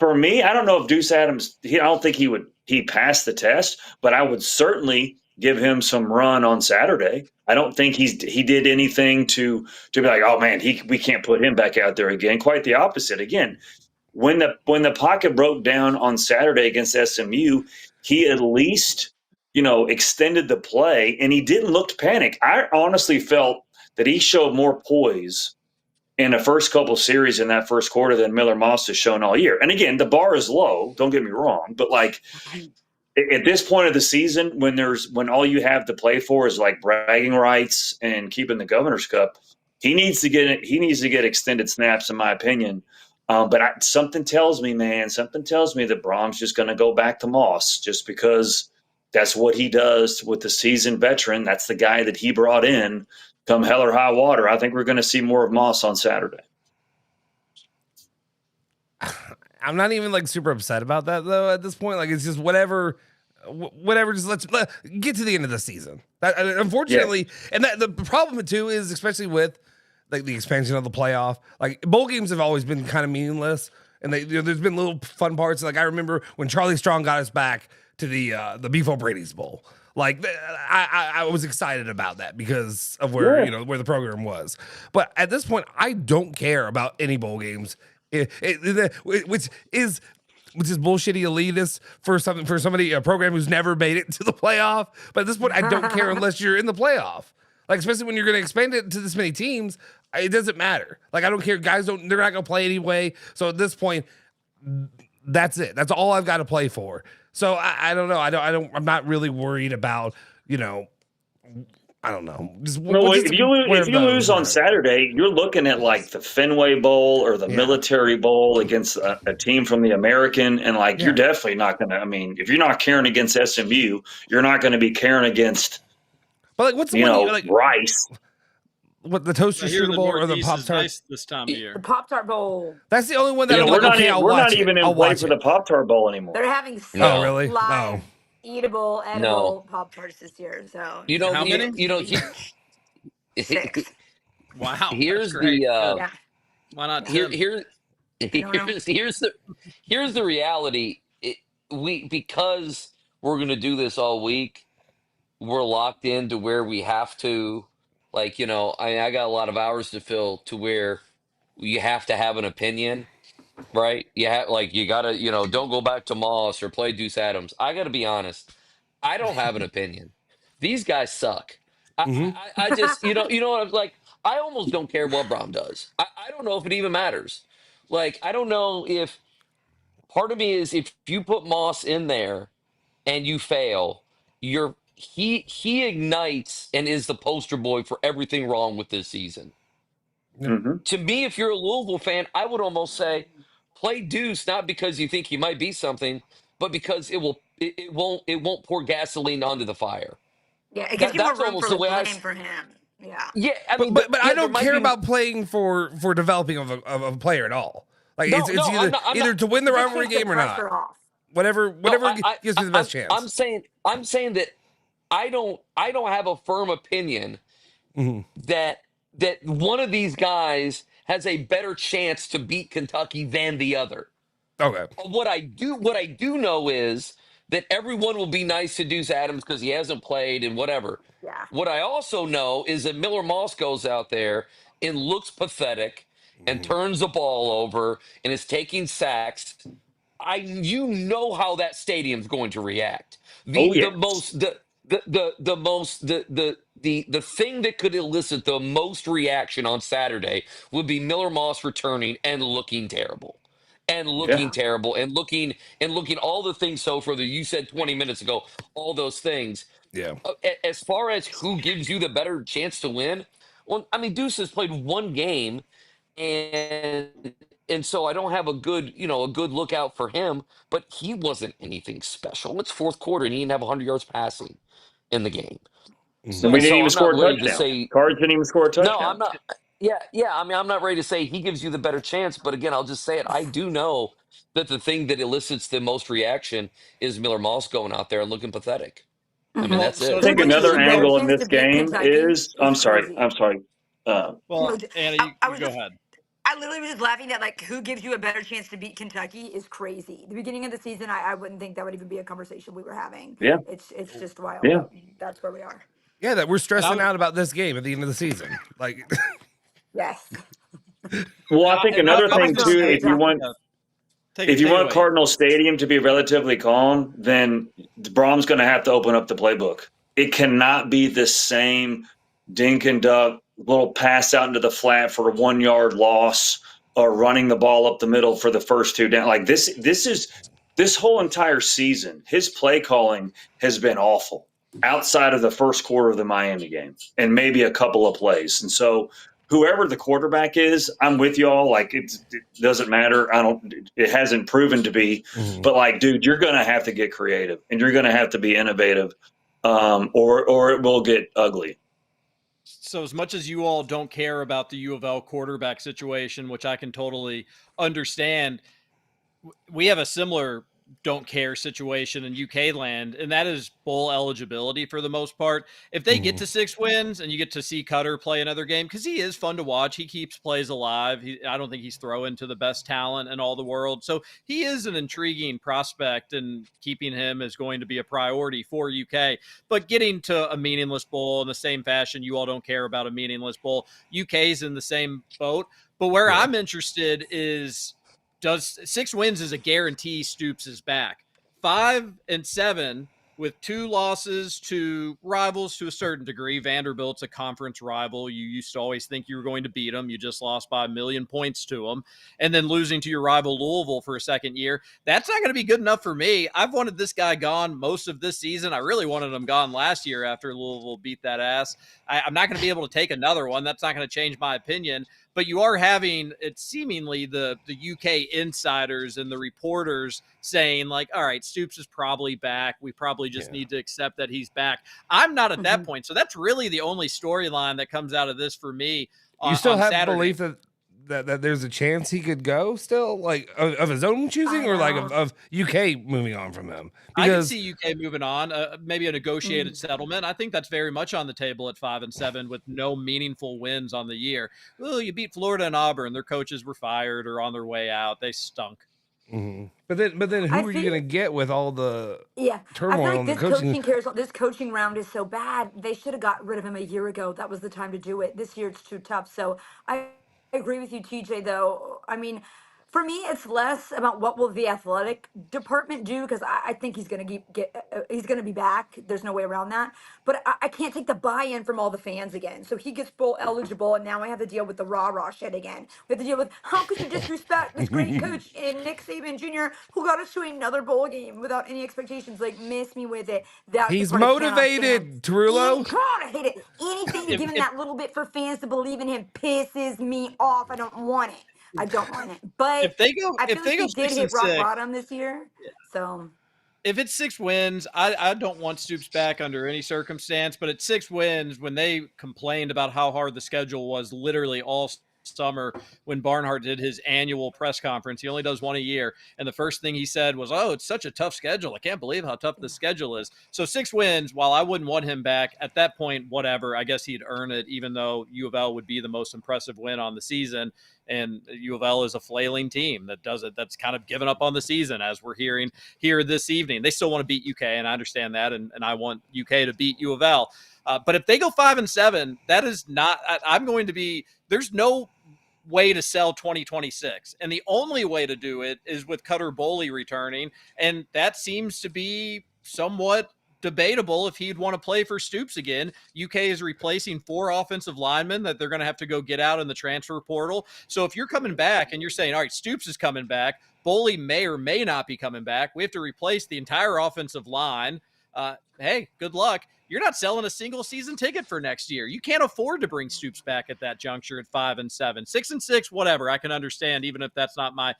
for me, I don't know if Deuce Adams, I don't think he passed the test, but I would certainly give him some run on Saturday. I don't think he did anything to be like, oh man, we can't put him back out there again. Quite the opposite. Again, when the pocket broke down on Saturday against SMU, he at least, extended the play, and he didn't look panicked. I honestly felt that he showed more poise in the first couple series in that first quarter than Miller Moss has shown all year. And again, the bar is low, don't get me wrong, but like at this point of the season, when all you have to play for is like bragging rights and keeping the Governor's Cup, he needs to get extended snaps, in my opinion. But something tells me that Brohm's just going to go back to Moss, just because that's what he does with the seasoned veteran. That's the guy that he brought in. Come hell or high water, I think we're going to see more of Moss on Saturday. I'm not even like super upset about that though at this point. Like, it's just whatever. Just let's get to the end of the season. Unfortunately, and the problem too is, especially with like the expansion of the playoff, like bowl games have always been kind of meaningless, and there's been little fun parts. Like I remember when Charlie Strong got us back to the Beef O'Brady's Bowl. Like I was excited about that because of where where the program was. But at this point, I don't care about any bowl games, which is bullshitty elitist for somebody, a program who's never made it to the playoff. But at this point, I don't care unless you're in the playoff. Like, especially when you're going to expand it to this many teams, it doesn't matter. Like, I don't care. Guys they're not going to play anyway. So at this point, that's it. That's all I've got to play for. So I don't know. I'm not really worried about, I don't know. If you lose on Saturday, you're looking at like the Fenway Bowl or the Military Bowl against a team from the American, and like you're definitely not going to. I mean, if you're not caring against SMU, you're not going to be caring against. But like, what's the one, like Rice? What, the Toaster Strudel Bowl or the Pop Tart? Nice this time of year. The Pop Tart Bowl. That's the only one that we're not even in play for the Pop Tart Bowl anymore. They're having really? live eatable, edible Pop Tarts this year. So how many? Six. Wow. Here's the why not 10? Here's the reality. Because we're gonna do this all week, we're locked into where we have to. Like, I got a lot of hours to fill to where you have to have an opinion, right? You gotta, don't go back to Moss or play Deuce Adams. I gotta be honest. I don't have an opinion. These guys suck. I just, what I'm like, I almost don't care what Brohm does. I don't know if it even matters. Like, I don't know if part of me is if you put Moss in there and you fail, he ignites and is the poster boy for everything wrong with this season. Mm-hmm. To me, if you're a Louisville fan, I would almost say play Deuce not because you think he might be something, but because it won't pour gasoline onto the fire. Yeah, it gives you more That's room almost for the way blame for him. Yeah. Yeah, I But mean, but I there don't might care be about playing for developing of a player at all. Like no, it's no. either I'm either not. to win the Just rivalry take the game or not. pressure off. Whatever No, gives you the best chance. I'm saying that I don't have a firm opinion Mm-hmm. that one of these guys has a better chance to beat Kentucky than the other. Okay. What I do know is that everyone will be nice to Deuce Adams because he hasn't played and whatever. Yeah. What I also know is that Miller Moss goes out there and looks pathetic and turns the ball over and is taking sacks. You know how that stadium's going to react. Oh The yes. most the most the thing that could elicit the most reaction on Saturday would be Miller Moss returning and looking terrible. And looking Yeah. terrible and looking all the things so further you said 20 minutes ago, all those things. Yeah. As far as who gives you the better chance to win, well, I mean, Deuce has played one game, and so I don't have a good lookout for him. But he wasn't anything special. It's fourth quarter, and he didn't have 100 yards passing in the game. And we didn't So even I'm not score a ready to touchdown. say Cards didn't even score a no. touchdown. I'm not. Yeah. I mean, I'm not ready to say he gives you the better chance. But again, I'll just say it. I do know that the thing that elicits the most reaction is Miller Moss going out there and looking pathetic. I mean, Mhm. that's So it. I think When you another get a better angle in chance this to beat game Kentucky is I'm sorry. crazy. I'm sorry. well, No, Anna, I you was go just ahead. I literally was just laughing at like who gives you a better chance to beat Kentucky is crazy. The beginning of the season, I wouldn't think that would even be a conversation we were having. Yeah. It's just wild, Yeah. but that's where we are. Yeah, that we're And stressing I'm out about this game at the end of the season. Like Yes. Well, I think and I another was thing gonna too, say, if you want yeah, if you take it want away. Cardinal Stadium to be relatively calm, then Brom's going to have to open up the playbook. It cannot be the same dink and duck little pass out into the flat for a 1 yard loss or running the ball up the middle for the first two down. Like this whole entire season, his play calling has been awful outside of the first quarter of the Miami game and maybe a couple of plays. And so whoever the quarterback is, I'm with y'all. Like it doesn't matter. It hasn't proven to be, but like, dude, you're going to have to get creative and you're going to have to be innovative, or it will get ugly. So as much as you all don't care about the U of L quarterback situation, which I can totally understand, we have a similar don't care situation in UK land, and that is bowl eligibility for the most part. If they get to 6 wins and you get to see Cutter play another game, because he is fun to watch, he keeps plays alive. I don't think he's throwing to the best talent in all the world. So he is an intriguing prospect, and keeping him is going to be a priority for UK. But getting to a meaningless bowl in the same fashion, you all don't care about a meaningless bowl. UK's in the same boat. But where I'm interested is, does 6 wins is a guarantee Stoops is back. 5 and 7 with 2 losses to rivals to a certain degree. Vanderbilt's a conference rival. You used to always think you were going to beat them. You just lost by 1,000,000 points to them. And then losing to your rival Louisville for a second year. That's not going to be good enough for me. I've wanted this guy gone most of this season. I really wanted him gone last year after Louisville beat that ass. I'm not going to be able to take another one. That's not going to change my opinion. But you are having it seemingly the UK insiders and the reporters saying like, all right, Stoops is probably back. We probably just need to accept that he's back. I'm not at that point. So that's really the only storyline that comes out of this for me. you still on have Saturday. belief that there's a chance he could go still, like of his own choosing, or like of UK moving on from him? I can see UK moving on, maybe a negotiated settlement. I think that's very much on the table at 5 and 7 with no meaningful wins on the year. Well, you beat Florida and Auburn. Their coaches were fired or on their way out. They stunk. But then who are you going to get with all the turmoil I feel in like the this coaching round is so bad. They should have got rid of him a year ago. That was the time to do it. This year it's too tough. So I agree with you, TJ, though. I mean, For me, it's less about what will the athletic department do because I think he's going to he's going to be back. There's no way around that. But I can't take the buy-in from all the fans again. So he gets bowl eligible, and now I have to deal with the rah shit again. We have to deal with how could you disrespect this great coach and Nick Saban Jr. who got us to another bowl game without any expectations? Like, miss me with it. That's He's the part I cannot motivated, stand. Trullo. God, I hate it. Anything to give him that little bit for fans to believe in him pisses me off. I don't want it. I don't want it. But if they go, I feel if they like go he did 6 hit and rock 6, bottom this year. So if it's 6 wins, I don't want Stoops back under any circumstance. But at 6 wins, when they complained about how hard the schedule was, literally all summer when Barnhart did his annual press conference, he only does one a year, and the first thing he said was, "Oh, it's such a tough schedule. I can't believe how tough the schedule is." So 6 wins, while I wouldn't want him back at that point, whatever, I guess he'd earn it, even though U of L would be the most impressive win on the season. And U of L is a flailing team that does it. That's kind of given up on the season, as we're hearing here this evening. They still want to beat UK, and I understand that, and I want UK to beat U of L. But if they go 5-7, that is not. I'm going to be. There's no way to sell 2026, and the only way to do it is with Cutter Boley returning, and that seems to be somewhat debatable if he'd want to play for Stoops again. UK is replacing 4 offensive linemen that they're going to have to go get out in the transfer portal. So if you're coming back and you're saying, all right, Stoops is coming back, Boley may or may not be coming back, we have to replace the entire offensive line. Hey, good luck. You're not selling a single season ticket for next year. You can't afford to bring Stoops back at that juncture at 5-7, 6-6, whatever. I can understand, even if that's not my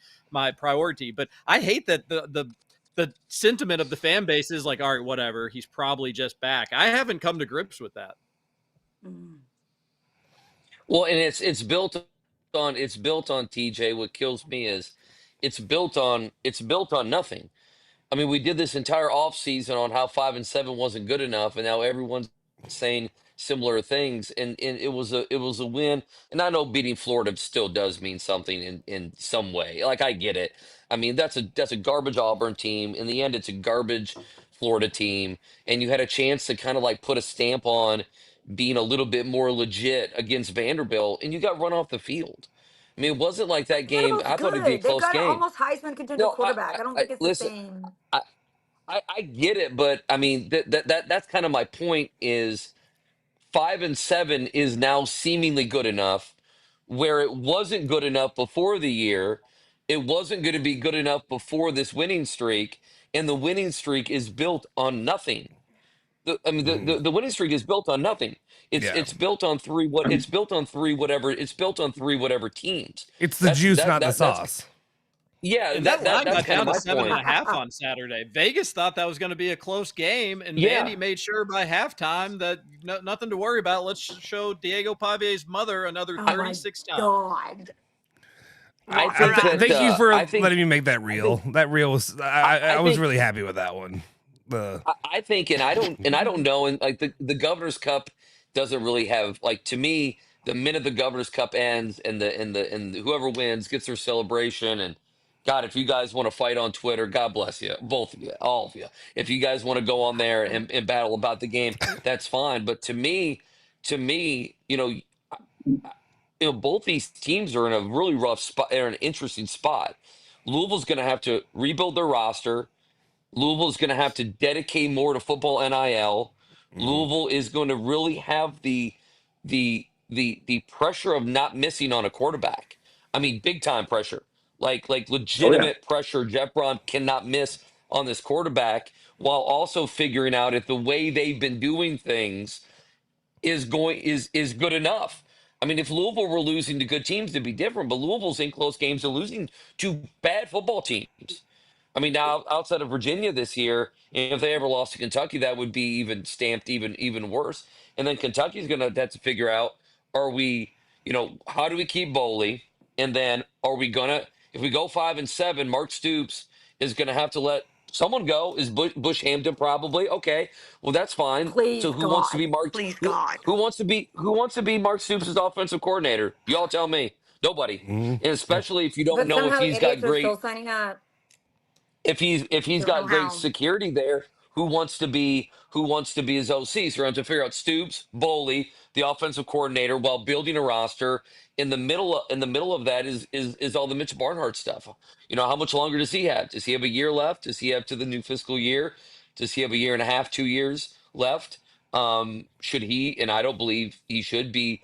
priority. But I hate that the sentiment of the fan base is like, all right, whatever. He's probably just back. I haven't come to grips with that. Well, and it's built on TJ. What kills me is it's built on nothing. I mean, we did this entire offseason on how 5-7 wasn't good enough, and now everyone's saying similar things. And it was a win. And I know beating Florida still does mean something in some way. Like, I get it. I mean, that's a garbage Auburn team. In the end, it's a garbage Florida team, and you had a chance to kind of like put a stamp on being a little bit more legit against Vanderbilt, and you got run off the field. I mean, it wasn't like that game. I thought it'd be a They've close got an game. almost Heisman contender No, quarterback. I don't think it's listen. the same. I get it, but I mean that's kind of my point. Is 5-7 is now seemingly good enough, where it wasn't good enough before the year. It wasn't going to be good enough before this winning streak, and the winning streak is built on nothing. The winning streak is built on nothing. It's built on three whatever teams. It's the juice, not the sauce. Yeah, and that line got down to my 7.5 on Saturday. Vegas thought that was going to be a close game, and Mandy made sure by halftime that nothing to worry about. Let's show Diego Pavier's mother another 36 times. God. Thank you for letting me make that reel. That reel was I was really happy with that one. I think, and I don't know, and like the Governor's Cup doesn't really have, like, to me, the minute the Governor's Cup ends and whoever wins gets their celebration. And God, if you guys want to fight on Twitter, God bless you, both of you, all of you. If you guys want to go on there and battle about the game, that's fine. But to me, both these teams are in a really rough spot. They're in an interesting spot. Louisville's going to have to rebuild their roster. Louisville's going to have to dedicate more to football NIL. Louisville is going to really have the pressure of not missing on a quarterback. I mean, big time pressure, like legitimate pressure. Jeff Brohm cannot miss on this quarterback, while also figuring out if the way they've been doing things is good enough. I mean, if Louisville were losing to good teams, it'd be different. But Louisville's in close games and losing to bad football teams. I mean, now outside of Virginia this year, if they ever lost to Kentucky, that would be even stamped even worse. And then Kentucky's going to have to figure out, how do we keep Boley? And then are we going to, if we go 5-7, Mark Stoops is going to have to let someone go. Is Bush Hampton probably? Okay, well, that's fine. Please, so who God. wants to be Mark? Please, God. Who wants to be Mark Stoops' offensive coordinator? Y'all tell me. Nobody. And especially if you don't know if he's got great. Still signing up. If he's got great security there, who wants to be his OC. So you're going to have to figure out Stoops, Boley, the offensive coordinator, while building a roster. In the middle of that is all the Mitch Barnhart stuff. How much longer does he have? Does he have a year left? Does he have to the new fiscal year? Does he have a year and a half, 2 years left? Should he? And I don't believe he should be.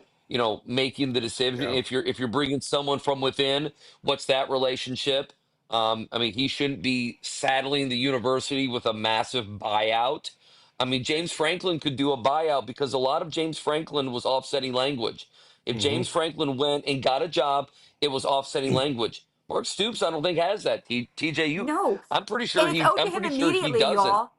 Making the decision. Yeah. If you're bringing someone from within, what's that relationship? He shouldn't be saddling the university with a massive buyout. James Franklin could do a buyout because a lot of James Franklin was offsetting language. If James Franklin went and got a job, it was offsetting language. Mark Stoops, I don't think has that. TJ, No, I'm pretty sure and it's owed to I'm him pretty sure he immediately, doesn't. y'all.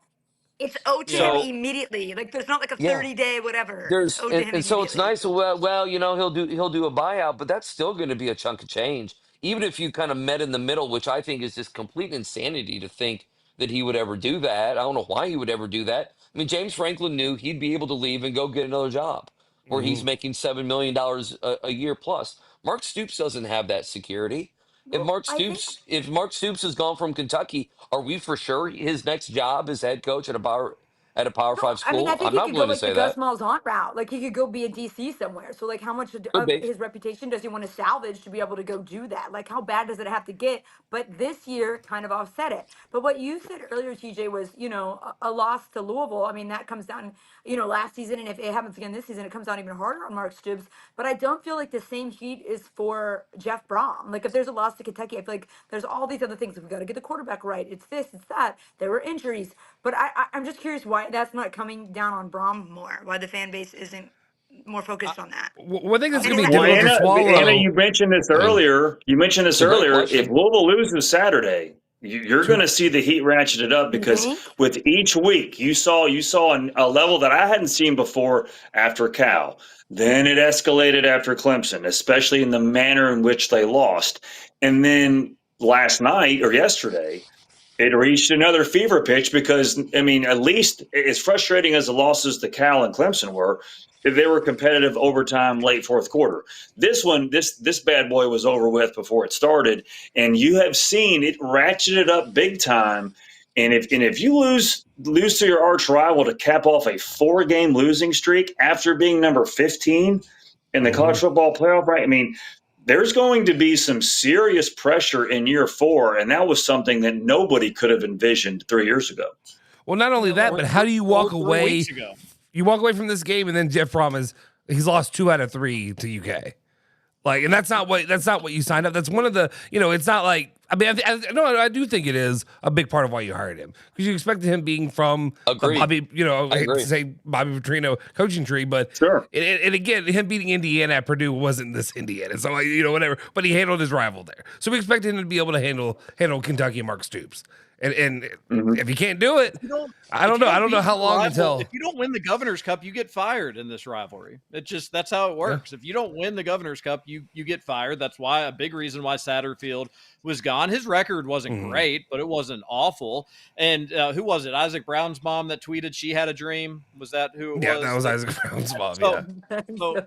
It's owed to him So immediately. Like there's not like a Yeah. 30-day whatever. It's owed to him And so it's immediately. nice. Well, he'll do a buyout, but that's still going to be a chunk of change. Even if you kind of met in the middle, which I think is just complete insanity to think that he would ever do that. I don't know why he would ever do that. James Franklin knew he'd be able to leave and go get another job where he's making $7 million a year plus. Mark Stoops doesn't have that security. Well, I think If Mark Stoops has gone from Kentucky, are we for sure his next job is head coach at a Power no, Five I mean, I school? think I'm he not could go willing to like the say Gus that. Malzahn route. Like he could go be a DC somewhere. So like, how much Could of be. his reputation does he want to salvage to be able to go do that? Like, how bad does it have to get? But this year kind of offset it. But what you said earlier, TJ, was a loss to Louisville. I mean, that comes down last season, and if it happens again this season, it comes down even harder on Mark Stoops. But I don't feel like the same heat is for Jeff Brohm. Like if there's a loss to Kentucky, I feel like there's all these other things. We've got to get the quarterback right. It's this, it's that. There were injuries. But I'm just curious why that's not coming down on Braum more. Why the fan base isn't more focused on that. One thing that's And going is to be that difficult to fair? Anna, swallow. you mentioned this I mean, earlier. it's a great If question. Louisville loses Saturday, you're going to see the heat ratcheted up You because think? with each week you saw a level that I hadn't seen before after Cal. Then it escalated after Clemson, especially in the manner in which they lost. And then last night or yesterday, it reached another fever pitch because, at least as frustrating as the losses to Cal and Clemson were, they were competitive overtime, late fourth quarter. This one, this bad boy was over with before it started, and you have seen it ratcheted up big time. And if you lose to your arch rival to cap off a 4-game losing streak after being number 15 in the college football playoff, right? There's going to be some serious pressure in year 4, and that was something that nobody could have envisioned 3 years ago. Well, not only that, but how do you walk 3 away? weeks ago. You walk away from this game, and then Jeff Brohm he's lost 2 out of 3 to UK. Like, and that's not what you signed up. That's one of the, it's not like, I do think it is a big part of why you hired him, because you expected him being from the Agreed. Bobby, I hate agree. to say Bobby Petrino coaching tree, but Sure. and again, him beating Indiana at Purdue wasn't this Indiana, so whatever. But he handled his rival there, so we expected him to be able to handle Kentucky and Mark Stoops. And if he can't do it, I don't know. I don't know how long until. If you don't win the Governor's Cup, you get fired in this rivalry. That's how it works. Yeah. If you don't win the Governor's Cup, you get fired. That's why a big reason why Satterfield was gone. His record wasn't great, but it wasn't awful. And who was it? Isaac Brown's mom that tweeted she had a dream. Was that who it was? Yeah, that was Isaac Brown's mom. So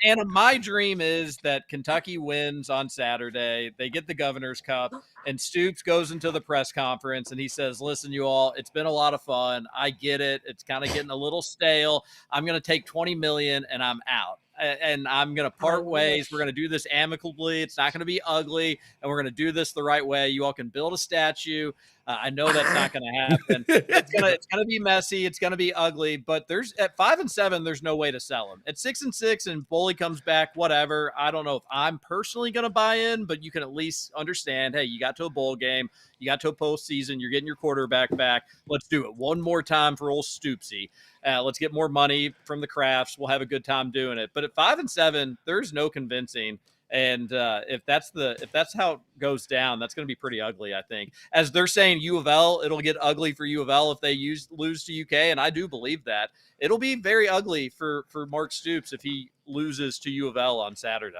Anna, my dream is that Kentucky wins on Saturday. They get the Governor's Cup, and Stoops goes into the press conference and he says, "Listen, you all, it's been a lot of fun. I get it. It's kind of getting a little stale. I'm going to take $20 million and I'm out. And I'm going to part ways. We're going to do this amicably. It's not going to be ugly, and we're going to do this the right way. You all can build a statue. I know that's not going to happen. It's going to be messy. It's going to be ugly. But at 5-7, there's no way to sell them. At 6-6, and Bully comes back, whatever. I don't know if I'm personally going to buy in, but you can at least understand. Hey, you got to a bowl game. You got to a postseason. You're getting your quarterback back. Let's do it one more time for old Stoopsy. Let's get more money from the Crafts. We'll have a good time doing it. But at 5-7, there's no convincing. And if that's how it goes down, that's going to be pretty ugly, I think. As they're saying U of L, it'll get ugly for U of L if they lose to UK, and I do believe that. It'll be very ugly for Mark Stoops if he loses to U of L on Saturday.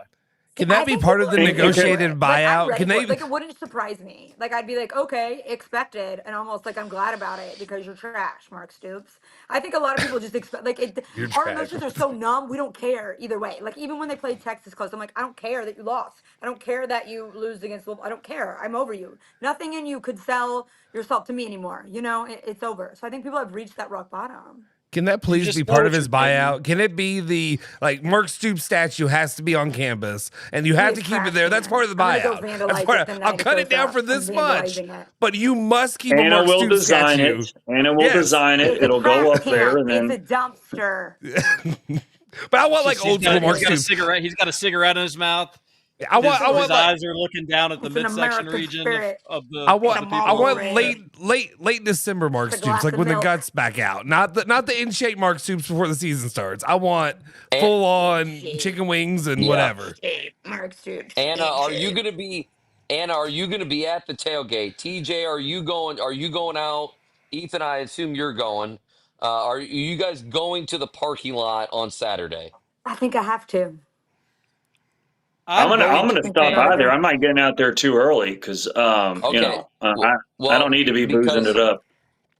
Can that be part of the negotiated buyout? Can they like it wouldn't surprise me. Like I'd be like, okay, expected, and almost like I'm glad about it because you're trash, Mark Stoops. I think a lot of people just expect like our emotions are so numb. We don't care either way. Like even when they played Texas close, I'm like, I don't care that you lost. I don't care that you lose against Louisville. I don't care. I'm over you. Nothing in you could sell yourself to me anymore. You know, it's over. So I think people have reached that rock bottom. Can that please be part of his buyout? Can it be the Mark Stoops statue has to be on campus and you have to keep it there? That's part of the buyout. I'll cut it down for this much, but you must keep a Mark Stoops statue. Anna will design it. It'll go up there, and then it's a dumpster. But I want old school Mark Stoops. He's got a cigarette in his mouth. I want his eyes are looking down at the midsection region of the. I want late December Mark Stoops, like when the guts back out, not the in shape Mark Stoops before the season starts. I want full on chicken wings and whatever. Mark Stoops. Anna, are you gonna be at the tailgate? TJ, are you going out? Ethan, I assume you're going. Are you guys going to the parking lot on Saturday? I think I have to. I'm gonna stop by there. I might get out there too early because I don't need to be boozing it up.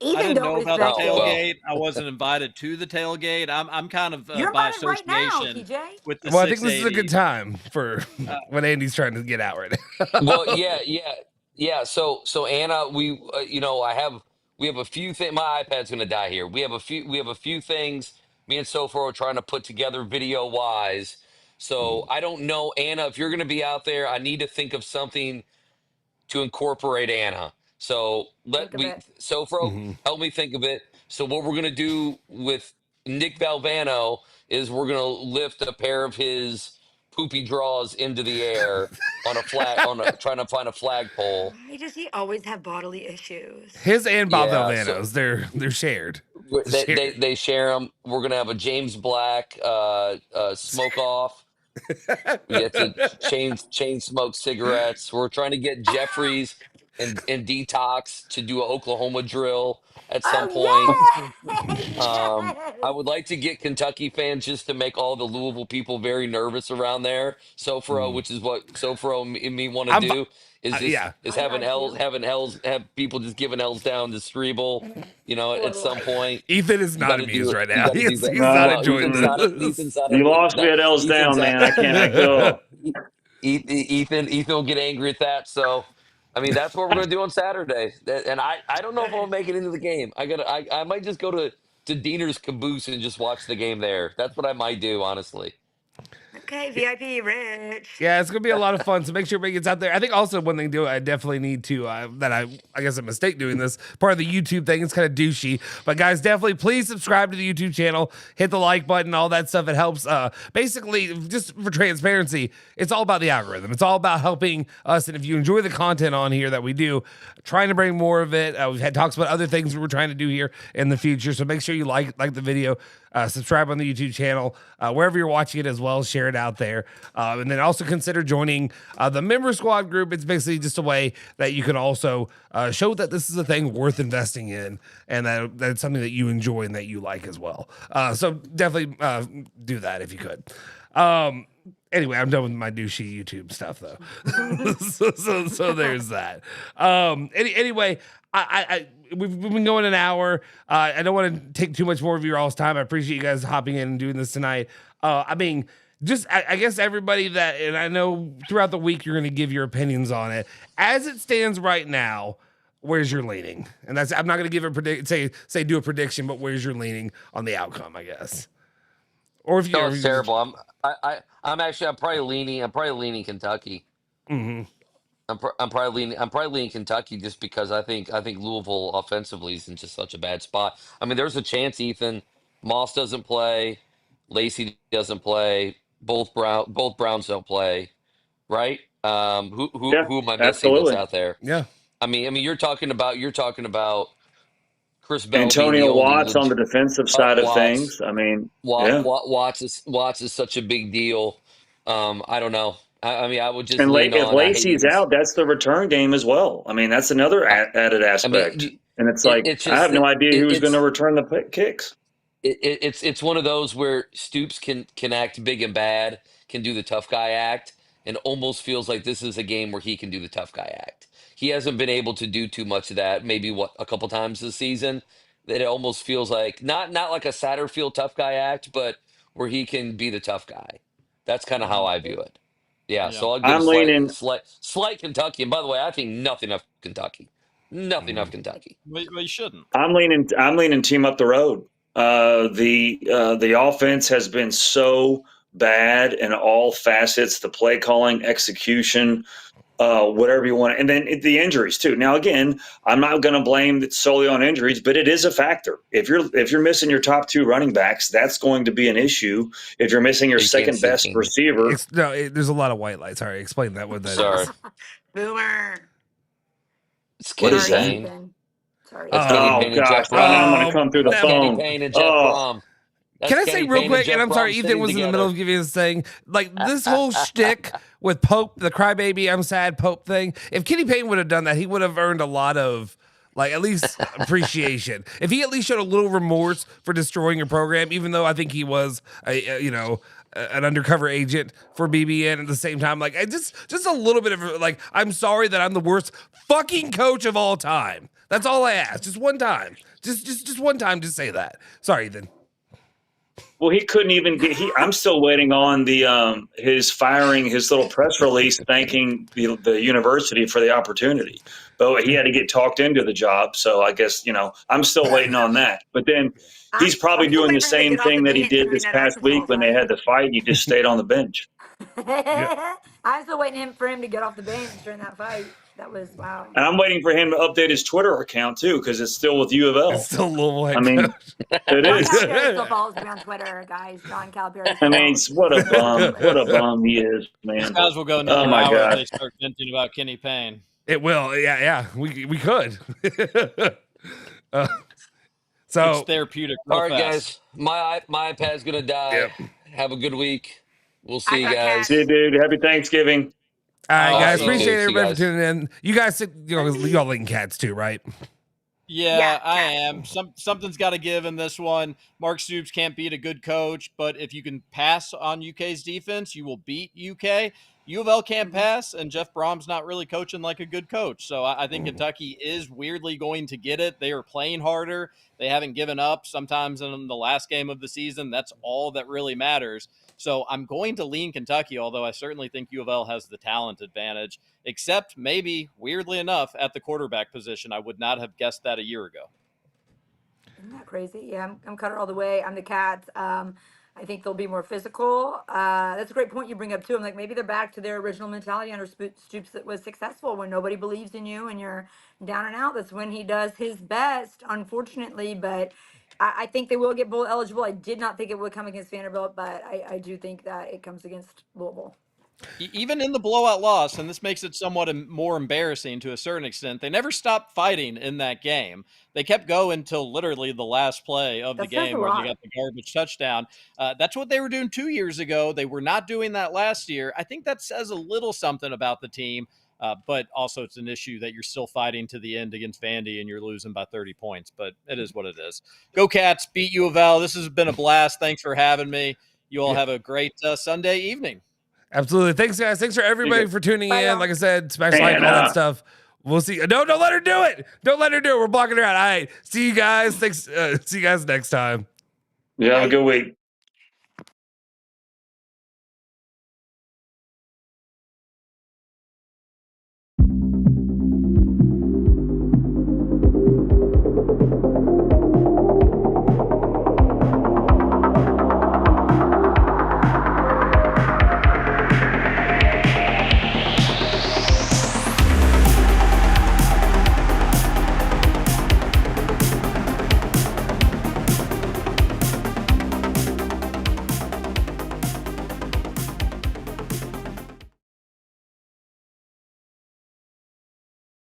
Even I didn't know about the tailgate. Well, I wasn't invited to the tailgate. I'm kind of you're by association right now, with the. Well, I think this is a good time for when Andy's trying to get out right now. Well, yeah. So Anna, we have a few things. My iPad's gonna die here. We have a few things. Me and Soforo are trying to put together video wise. So I don't know, Anna, if you're going to be out there, I need to think of something to incorporate Anna. So Sofro, help me think of it. So what we're going to do with Nick Valvano is we're going to lift a pair of his poopy draws into the air on a trying to find a flagpole. Why does he always have bodily issues? His and Bob Valvano's, they're shared. They share them. We're going to have a James Black smoke off. We have to chain smoke cigarettes. We're trying to get Jeffries and Detox to do an Oklahoma drill at some point. I would like to get Kentucky fans just to make all the Louisville people very nervous around there. Soforo, which is what Soforo and me want to do. Is have people just giving L's down to Strebel, at some point. Ethan is not amused right now. He's not enjoying this. You lost me at L's down, man. I can't go. Ethan will get angry at that. So, I mean, that's what we're going to do on Saturday. And I don't know if I'll make it into the game. I might just go to Diener's Caboose and just watch the game there. That's what I might do, honestly. Okay, VIP Rich. Yeah, it's gonna be a lot of fun. So make sure everybody gets out there. I think also one thing to do, I definitely need to that I guess a mistake doing this part of the YouTube thing. It's kind of douchey, but guys, definitely please subscribe to the YouTube channel, hit the like button, all that stuff. It helps. Basically, just for transparency, it's all about the algorithm. It's all about helping us. And if you enjoy the content on here that we do, trying to bring more of it. We've had talks about other things we're trying to do here in the future. So make sure you like the video. Subscribe on the YouTube channel, wherever you're watching it as well. Share it out there. And then also consider joining the Member Squad group. It's basically just a way that you can also show that this is a thing worth investing in and that that's something that you enjoy and that you like as well. So definitely do that if you could. Anyway, I'm done with my douchey YouTube stuff, though. so there's that. Anyway, we've been going an hour. I don't want to take too much more of your all's time. I appreciate you guys hopping in and doing this tonight. I guess everybody that, and I know throughout the week you're going to give your opinions on it. As it stands right now, where's your leaning? And I'm not going to give a do a prediction, but where's your leaning on the outcome? I guess. Or if you're terrible. I'm probably leaning Kentucky. Mm-hmm. I'm probably leaning Kentucky just because I think Louisville offensively is in just such a bad spot. I mean, there's a chance Ethan Moss doesn't play, Lacey doesn't play, both Browns don't play, right? Who am I missing that's out there? Yeah. I mean you're talking about Chris Bell, Antonio Watts on the defensive side of things. I mean, Watts is such a big deal. I don't know. I would just. And if Lacey's out, that's the return game as well. I mean, that's another added aspect. And it's like I have no idea who's going to return the kicks. It's one of those where Stoops can act big and bad, can do the tough guy act, and almost feels like this is a game where he can do the tough guy act. He hasn't been able to do too much of that, maybe a couple times this season, that it almost feels like not like a Satterfield tough guy act, but where he can be the tough guy. That's kind of how I view it. Yeah, Yeah. so I'll give I'm leaning. slight Kentucky. And by the way, I think nothing of Kentucky. Nothing of Kentucky. Well, you shouldn't. I'm leaning team up the road. The offense has been so bad in all facets, the play calling, execution, whatever you want, and then the injuries too. Now, again, I'm not going to blame it solely on injuries, but it is a factor. If you're missing your top two running backs, that's going to be an issue. If you're missing your second best receiver, there's a lot of white lights. Sorry, explain that one. Sorry. Boomer. It's What Kenny is that? Payne. Sorry. That's Kenny Oh Payne and Jeff gosh, I know I'm going Brohm. to come through the That's Kenny phone. Payne and Jeff Oh, Brohm. That's Can I say Kenny real Payne quick? Jeff And I'm sorry, Brohm Ethan sitting was in the middle of together. giving his thing. Like this whole shtick with Pope, the crybaby, I'm sad Pope thing. If Kenny Payne would have done that, he would have earned a lot of, like, at least appreciation. If he at least showed a little remorse for destroying your program, even though I think he was an undercover agent for BBN at the same time. Like, I just a little bit of like, I'm sorry that I'm the worst fucking coach of all time. That's all I ask. Just one time. Just one time. Just say that. Sorry, Ethan. well, he couldn't even get. I'm still waiting on the his firing, his little press release thanking the university for the opportunity. But he had to get talked into the job, so I guess I'm still waiting on that. But then he's probably I'm still doing the waiting for him to same get off thing the that he bench did during this that past Arkansas week when they had the fight. He just stayed on the bench. I'm still waiting for him to get off the bench during that fight. That was wow. And I'm waiting for him to update his Twitter account too, because it's still with U of L. It's still Louisville head I mean, coach. it John is. Calipari still follows me on Twitter, guys. John Calipari. I mean, what a bum! What a bum he is, man. These guys will go another Oh my hour if God. they start venting about Kenny Payne. It will. Yeah. We could. It's So therapeutic. Real All right, fast. guys. My iPad's gonna die. Yep. Have a good week. We'll see you I got guys. See you, dude. Happy Thanksgiving. all right, guys. you Appreciate too. See you everybody guys. for tuning in. You guys, y'all Lincoln Cats too, right? Yeah, I am. Something's got to give in this one. Mark Stoops can't beat a good coach, but if you can pass on UK's defense, you will beat UK. U of L can't pass, and Jeff Brom's not really coaching like a good coach. So I think Kentucky is weirdly going to get it. They are playing harder. They haven't given up. Sometimes in the last game of the season, that's all that really matters. So I'm going to lean Kentucky, although I certainly think U of L has the talent advantage, except maybe, weirdly enough, at the quarterback position. I would not have guessed that a year ago. Isn't that crazy? Yeah, I'm Cutter all the way. I'm the Cats. I think they'll be more physical. That's a great point you bring up too. I'm like, maybe they're back to their original mentality under Stoops that was successful when nobody believes in you and you're down and out. That's when he does his best, unfortunately. But I think they will get bowl eligible. I did not think it would come against Vanderbilt, but I do think that it comes against Louisville. Even in the blowout loss, and this makes it somewhat more embarrassing to a certain extent, they never stopped fighting in that game. They kept going until literally the last play of the game where they got the garbage touchdown. That's what they were doing 2 years ago. They were not doing that last year. I think that says a little something about the team, but also it's an issue that you're still fighting to the end against Vandy and you're losing by 30 points, but it is what it is. Go Cats, beat U of L. This has been a blast. Thanks for having me. You all have a great Sunday evening. Absolutely. Thanks, guys. Thanks for everybody for tuning in. Like I said, smash like, all that stuff. We'll see. No, don't let her do it. Don't let her do it. We're blocking her out. All right. See you guys. Thanks. See you guys next time. Yeah, have a good week.